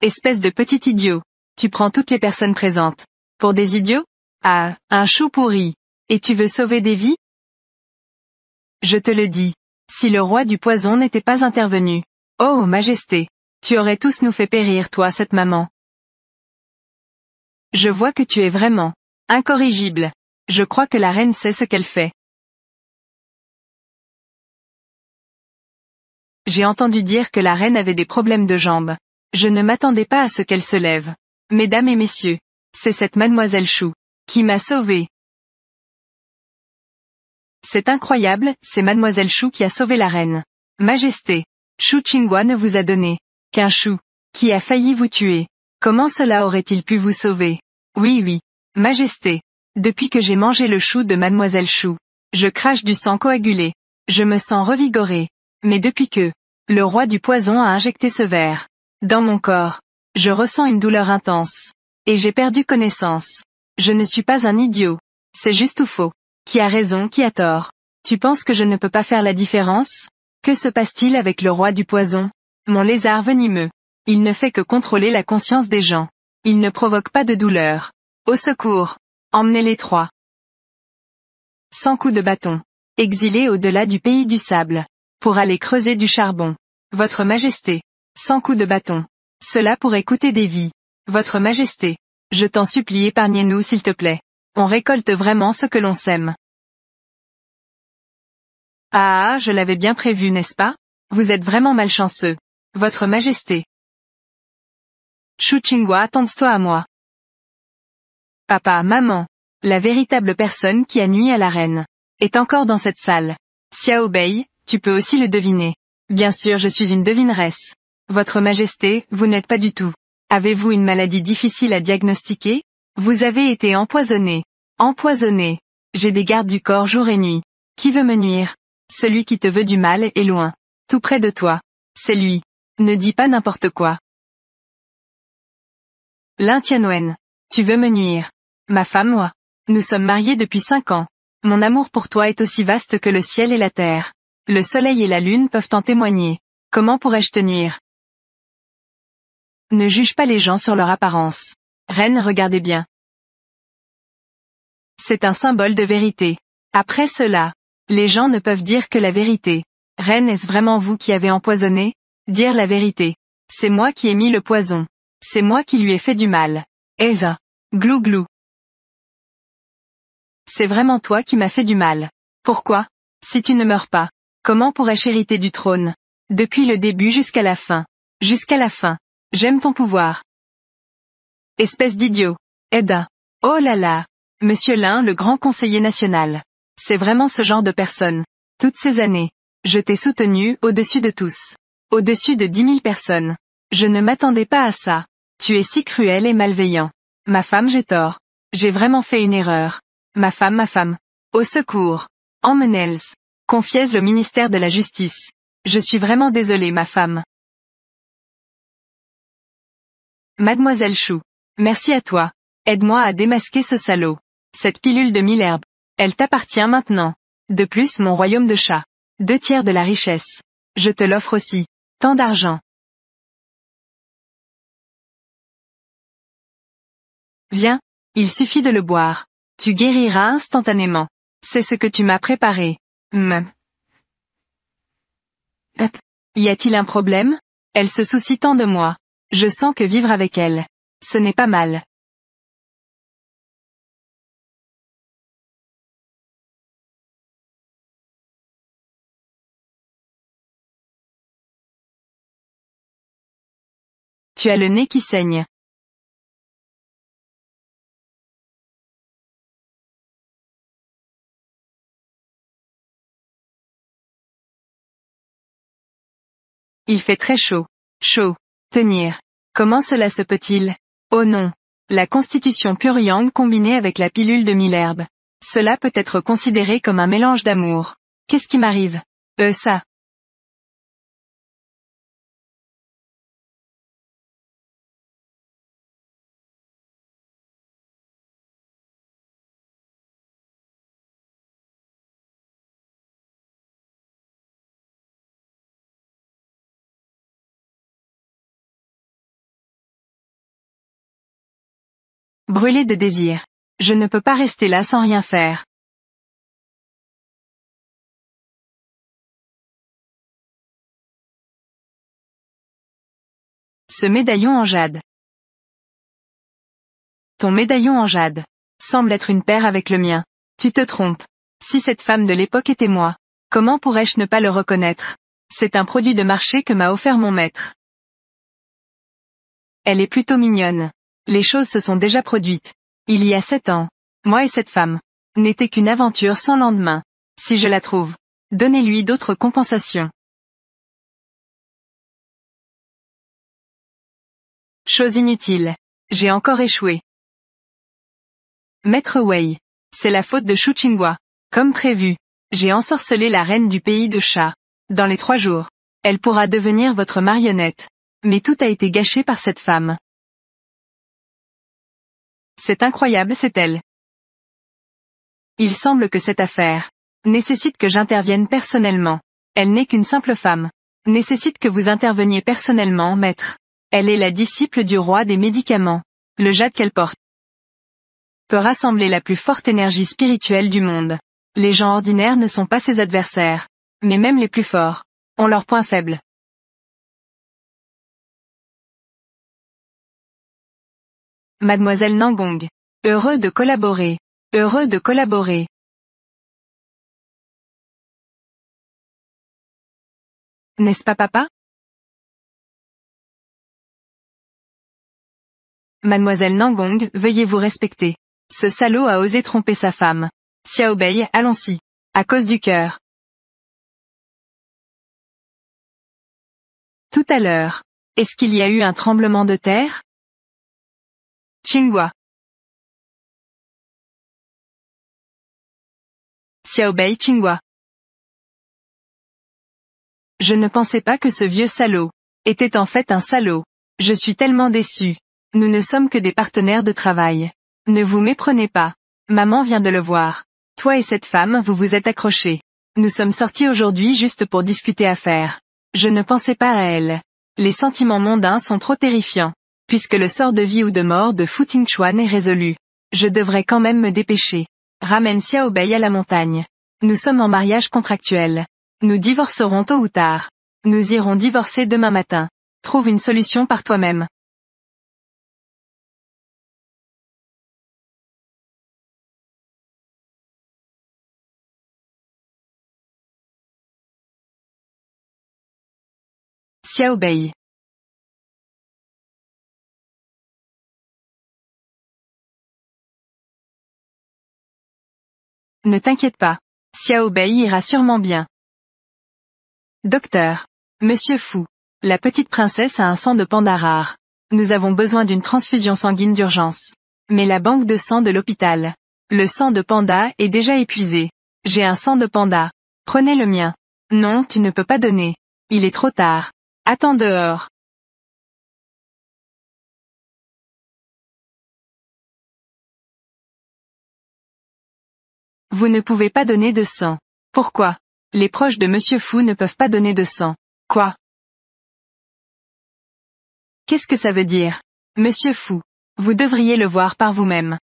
Espèce de petit idiot. Tu prends toutes les personnes présentes pour des idiots? Ah, un chou pourri. Et tu veux sauver des vies? Je te le dis. Si le roi du poison n'était pas intervenu. Oh, majesté. Tu aurais tous nous fait périr, toi, cette maman. Je vois que tu es vraiment incorrigible. Je crois que la reine sait ce qu'elle fait. J'ai entendu dire que la reine avait des problèmes de jambes. Je ne m'attendais pas à ce qu'elle se lève. Mesdames et messieurs, c'est cette mademoiselle Chou qui m'a sauvée. C'est incroyable, c'est mademoiselle Chou qui a sauvé la reine. Majesté, Shu Qinghua ne vous a donné qu'un chou qui a failli vous tuer. Comment cela aurait-il pu vous sauver? Oui, Majesté. Depuis que j'ai mangé le chou de mademoiselle Chou, je crache du sang coagulé. Je me sens revigoré. Mais depuis que le roi du poison a injecté ce verre dans mon corps, je ressens une douleur intense. Et j'ai perdu connaissance. Je ne suis pas un idiot. C'est juste ou faux. Qui a raison, qui a tort? Tu penses que je ne peux pas faire la différence? Que se passe-t-il avec le roi du poison? Mon lézard venimeux. Il ne fait que contrôler la conscience des gens. Il ne provoque pas de douleur. Au secours. Emmenez-les trois. Sans coup de bâton. Exilés au-delà du pays du sable. Pour aller creuser du charbon. Votre Majesté. Sans coup de bâton. Cela pourrait coûter des vies. Votre Majesté. Je t'en supplie, épargnez-nous s'il te plaît. On récolte vraiment ce que l'on sème. Ah, je l'avais bien prévu, n'est-ce pas? Vous êtes vraiment malchanceux. Votre Majesté. Shu Qinghua, attends-toi à moi. Papa, maman. La véritable personne qui a nui à la reine est encore dans cette salle. Xiao Bei, tu peux aussi le deviner. Bien sûr, je suis une devineresse. Votre Majesté, vous n'êtes pas du tout. Avez-vous une maladie difficile à diagnostiquer? Vous avez été empoisonné. Empoisonné. J'ai des gardes du corps jour et nuit. Qui veut me nuire? Celui qui te veut du mal est loin. Tout près de toi. C'est lui. Ne dis pas n'importe quoi. Lin Tianwen. Tu veux me nuire. Ma femme, moi. Nous sommes mariés depuis 5 ans. Mon amour pour toi est aussi vaste que le ciel et la terre. Le soleil et la lune peuvent en témoigner. Comment pourrais-je te nuire? Ne juge pas les gens sur leur apparence. Reine, regardez bien. C'est un symbole de vérité. Après cela, les gens ne peuvent dire que la vérité. Reine, est-ce vraiment vous qui avez empoisonné? Dire la vérité. C'est moi qui ai mis le poison. C'est moi qui lui ai fait du mal. Eza. Glou glou. C'est vraiment toi qui m'as fait du mal. Pourquoi? Si tu ne meurs pas, comment pourrais-je hériter du trône? Depuis le début jusqu'à la fin. Jusqu'à la fin. J'aime ton pouvoir. Espèce d'idiot. Eda. Oh là là. Monsieur Lin, le grand conseiller national. C'est vraiment ce genre de personne Toutes ces années. Je t'ai soutenu au-dessus de tous. Au-dessus de 10 000 personnes. Je ne m'attendais pas à ça. Tu es si cruel et malveillant. Ma femme, j'ai tort. J'ai vraiment fait une erreur. Ma femme. Au secours. Emmenez. Confiez le ministère de la Justice. Je suis vraiment désolée, ma femme. Mademoiselle Chou. Merci à toi. Aide-moi à démasquer ce salaud. Cette pilule de 1000 herbes. Elle t'appartient maintenant. De plus, mon royaume de chat. 2/3 de la richesse. Je te l'offre aussi. Tant d'argent. Viens. Il suffit de le boire. Tu guériras instantanément. C'est ce que tu m'as préparé. Y a-t-il un problème? Elle se soucie tant de moi. Je sens que vivre avec elle. Ce n'est pas mal. Tu as le nez qui saigne. Il fait très chaud. Chaud. Tenir. Comment cela se peut-il? Oh non. La constitution pure yang combinée avec la pilule de 1000 herbes. Cela peut être considéré comme un mélange d'amour. Qu'est-ce qui m'arrive? Ça. Brûlé de désir. Je ne peux pas rester là sans rien faire. Ce médaillon en jade. Ton médaillon en jade semble être une paire avec le mien. Tu te trompes. Si cette femme de l'époque était moi, comment pourrais-je ne pas le reconnaître? C'est un produit de marché que m'a offert mon maître. Elle est plutôt mignonne. Les choses se sont déjà produites. Il y a 7 ans. Moi et cette femme. N'était qu'une aventure sans lendemain. Si je la trouve, donnez-lui d'autres compensations. Chose inutile. J'ai encore échoué. Maître Wei. C'est la faute de Shu Qinghua. Comme prévu. J'ai ensorcelé la reine du pays de Sha. Dans les 3 jours. Elle pourra devenir votre marionnette. Mais tout a été gâché par cette femme. C'est incroyable, c'est elle. Il semble que cette affaire nécessite que j'intervienne personnellement. Elle n'est qu'une simple femme. Nécessite que vous interveniez personnellement, maître. Elle est la disciple du roi des médicaments. Le jade qu'elle porte peut rassembler la plus forte énergie spirituelle du monde. Les gens ordinaires ne sont pas ses adversaires. Mais même les plus forts ont leurs points faibles. Mademoiselle Nangong. Heureux de collaborer. Heureux de collaborer. N'est-ce pas, papa? Mademoiselle Nangong, veuillez vous respecter. Ce salaud a osé tromper sa femme. Xiaobei, allons-y. À cause du cœur. Tout à l'heure. Est-ce qu'il y a eu un tremblement de terre? Qinghua. Xiaobei Qinghua. Je ne pensais pas que ce vieux salaud était en fait un salaud. Je suis tellement déçu. Nous ne sommes que des partenaires de travail. Ne vous méprenez pas. Maman vient de le voir. Toi et cette femme, vous vous êtes accrochés. Nous sommes sortis aujourd'hui juste pour discuter affaires. Je ne pensais pas à elle. Les sentiments mondains sont trop terrifiants. Puisque le sort de vie ou de mort de Fu Tingchuan est résolu. Je devrais quand même me dépêcher. Ramène Xiaobei à la montagne. Nous sommes en mariage contractuel. Nous divorcerons tôt ou tard. Nous irons divorcer demain matin. Trouve une solution par toi-même. Xiaobei. Ne t'inquiète pas. Xiaobei ira sûrement bien. Docteur. Monsieur Fu. La petite princesse a un sang de panda rare. Nous avons besoin d'une transfusion sanguine d'urgence. Mais la banque de sang de l'hôpital. Le sang de panda est déjà épuisé. J'ai un sang de panda. Prenez le mien. Non, tu ne peux pas donner. Il est trop tard. Attends dehors. Vous ne pouvez pas donner de sang. Pourquoi? Les proches de Monsieur Fu ne peuvent pas donner de sang. Quoi? Qu'est-ce que ça veut dire? Monsieur Fu. Vous devriez le voir par vous-même.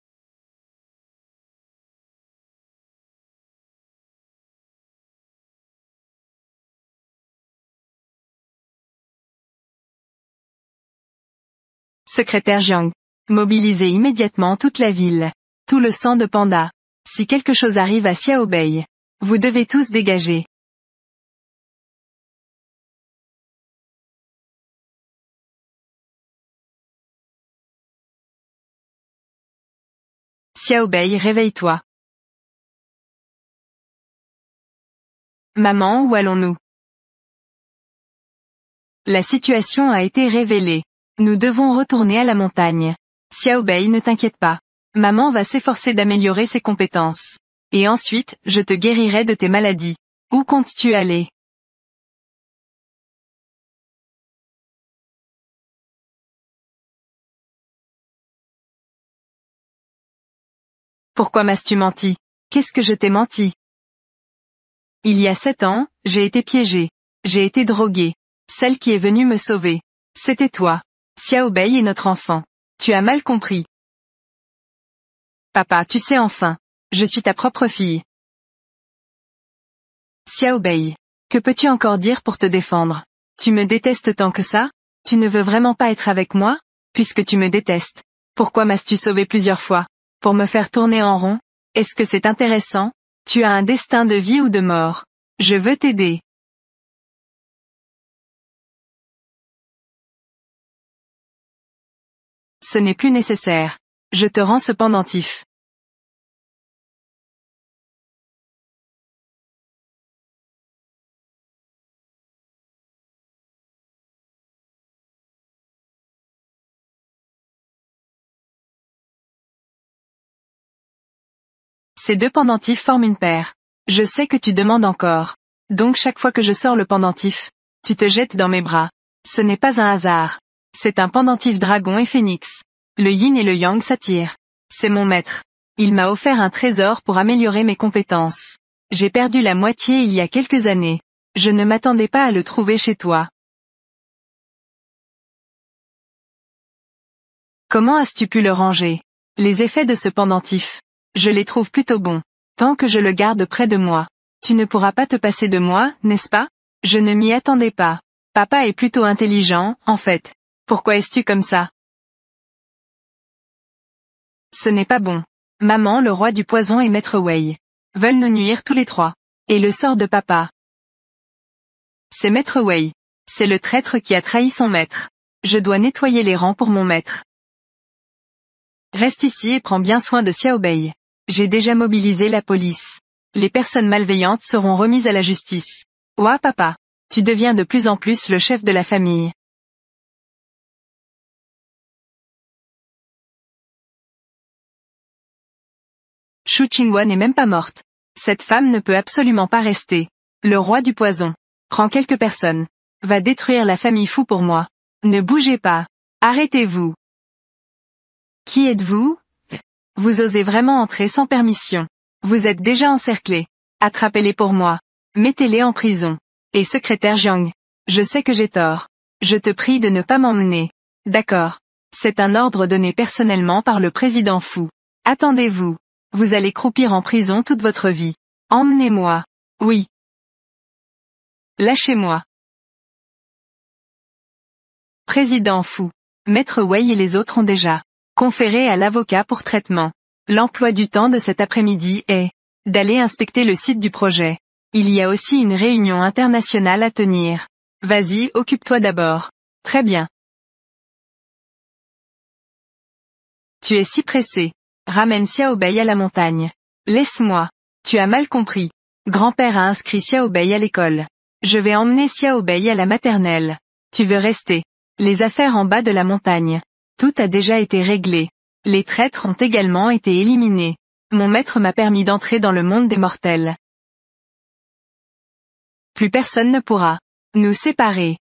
Secrétaire Jiang. Mobilisez immédiatement toute la ville. Tout le sang de panda. Si quelque chose arrive à Xiaobei, vous devez tous dégager. Xiaobei, réveille-toi. Maman, où allons-nous? La situation a été révélée. Nous devons retourner à la montagne. Xiaobei, ne t'inquiète pas. Maman va s'efforcer d'améliorer ses compétences. Et ensuite, je te guérirai de tes maladies. Où comptes-tu aller? Pourquoi m'as-tu menti? Qu'est-ce que je t'ai menti? Il y a 7 ans, j'ai été piégée. J'ai été droguée. Celle qui est venue me sauver. C'était toi. Xiaobei est notre enfant. Tu as mal compris. Papa, tu sais enfin. Je suis ta propre fille. Xiaobei. Que peux-tu encore dire pour te défendre? Tu me détestes tant que ça? Tu ne veux vraiment pas être avec moi? Puisque tu me détestes. Pourquoi m'as-tu sauvé plusieurs fois? Pour me faire tourner en rond? Est-ce que c'est intéressant? Tu as un destin de vie ou de mort. Je veux t'aider. Ce n'est plus nécessaire. Je te rends ce pendentif. Ces deux pendentifs forment une paire. Je sais que tu demandes encore. Donc chaque fois que je sors le pendentif, tu te jettes dans mes bras. Ce n'est pas un hasard. C'est un pendentif dragon et phénix. Le yin et le yang s'attirent. C'est mon maître. Il m'a offert un trésor pour améliorer mes compétences. J'ai perdu la moitié il y a quelques années. Je ne m'attendais pas à le trouver chez toi. Comment as-tu pu le ranger? Les effets de ce pendentif. Je les trouve plutôt bons. Tant que je le garde près de moi. Tu ne pourras pas te passer de moi, n'est-ce pas? Je ne m'y attendais pas. Papa est plutôt intelligent, en fait. Pourquoi es-tu comme ça? Ce n'est pas bon. Maman, le roi du poison et Maître Wei veulent nous nuire tous les trois. Et le sort de papa? C'est Maître Wei. C'est le traître qui a trahi son maître. Je dois nettoyer les rangs pour mon maître. Reste ici et prends bien soin de Xiaobei. J'ai déjà mobilisé la police. Les personnes malveillantes seront remises à la justice. Ouah papa. Tu deviens de plus en plus le chef de la famille. Shu Qinghua n'est même pas morte. Cette femme ne peut absolument pas rester. Le roi du poison. Prends quelques personnes. Va détruire la famille Fu pour moi. Ne bougez pas. Arrêtez-vous. Qui êtes-vous? Vous osez vraiment entrer sans permission. Vous êtes déjà encerclés. Attrapez-les pour moi. Mettez-les en prison. Et secrétaire Jiang. Je sais que j'ai tort. Je te prie de ne pas m'emmener. D'accord. C'est un ordre donné personnellement par le président Fu. Attendez-vous. Vous allez croupir en prison toute votre vie. Emmenez-moi. Oui. Lâchez-moi. Président Fu. Maître Wei et les autres ont déjà conféré à l'avocat pour traitement. L'emploi du temps de cet après-midi est d'aller inspecter le site du projet. Il y a aussi une réunion internationale à tenir. Vas-y, occupe-toi d'abord. Très bien. Tu es si pressé. Ramène Xiaobei à la montagne. Laisse-moi. Tu as mal compris. Grand-père a inscrit Xiaobei à l'école. Je vais emmener Xiaobei à la maternelle. Tu veux rester? Les affaires en bas de la montagne. Tout a déjà été réglé. Les traîtres ont également été éliminés. Mon maître m'a permis d'entrer dans le monde des mortels. Plus personne ne pourra nous séparer.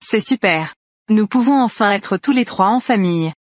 C'est super. Nous pouvons enfin être tous les trois en famille.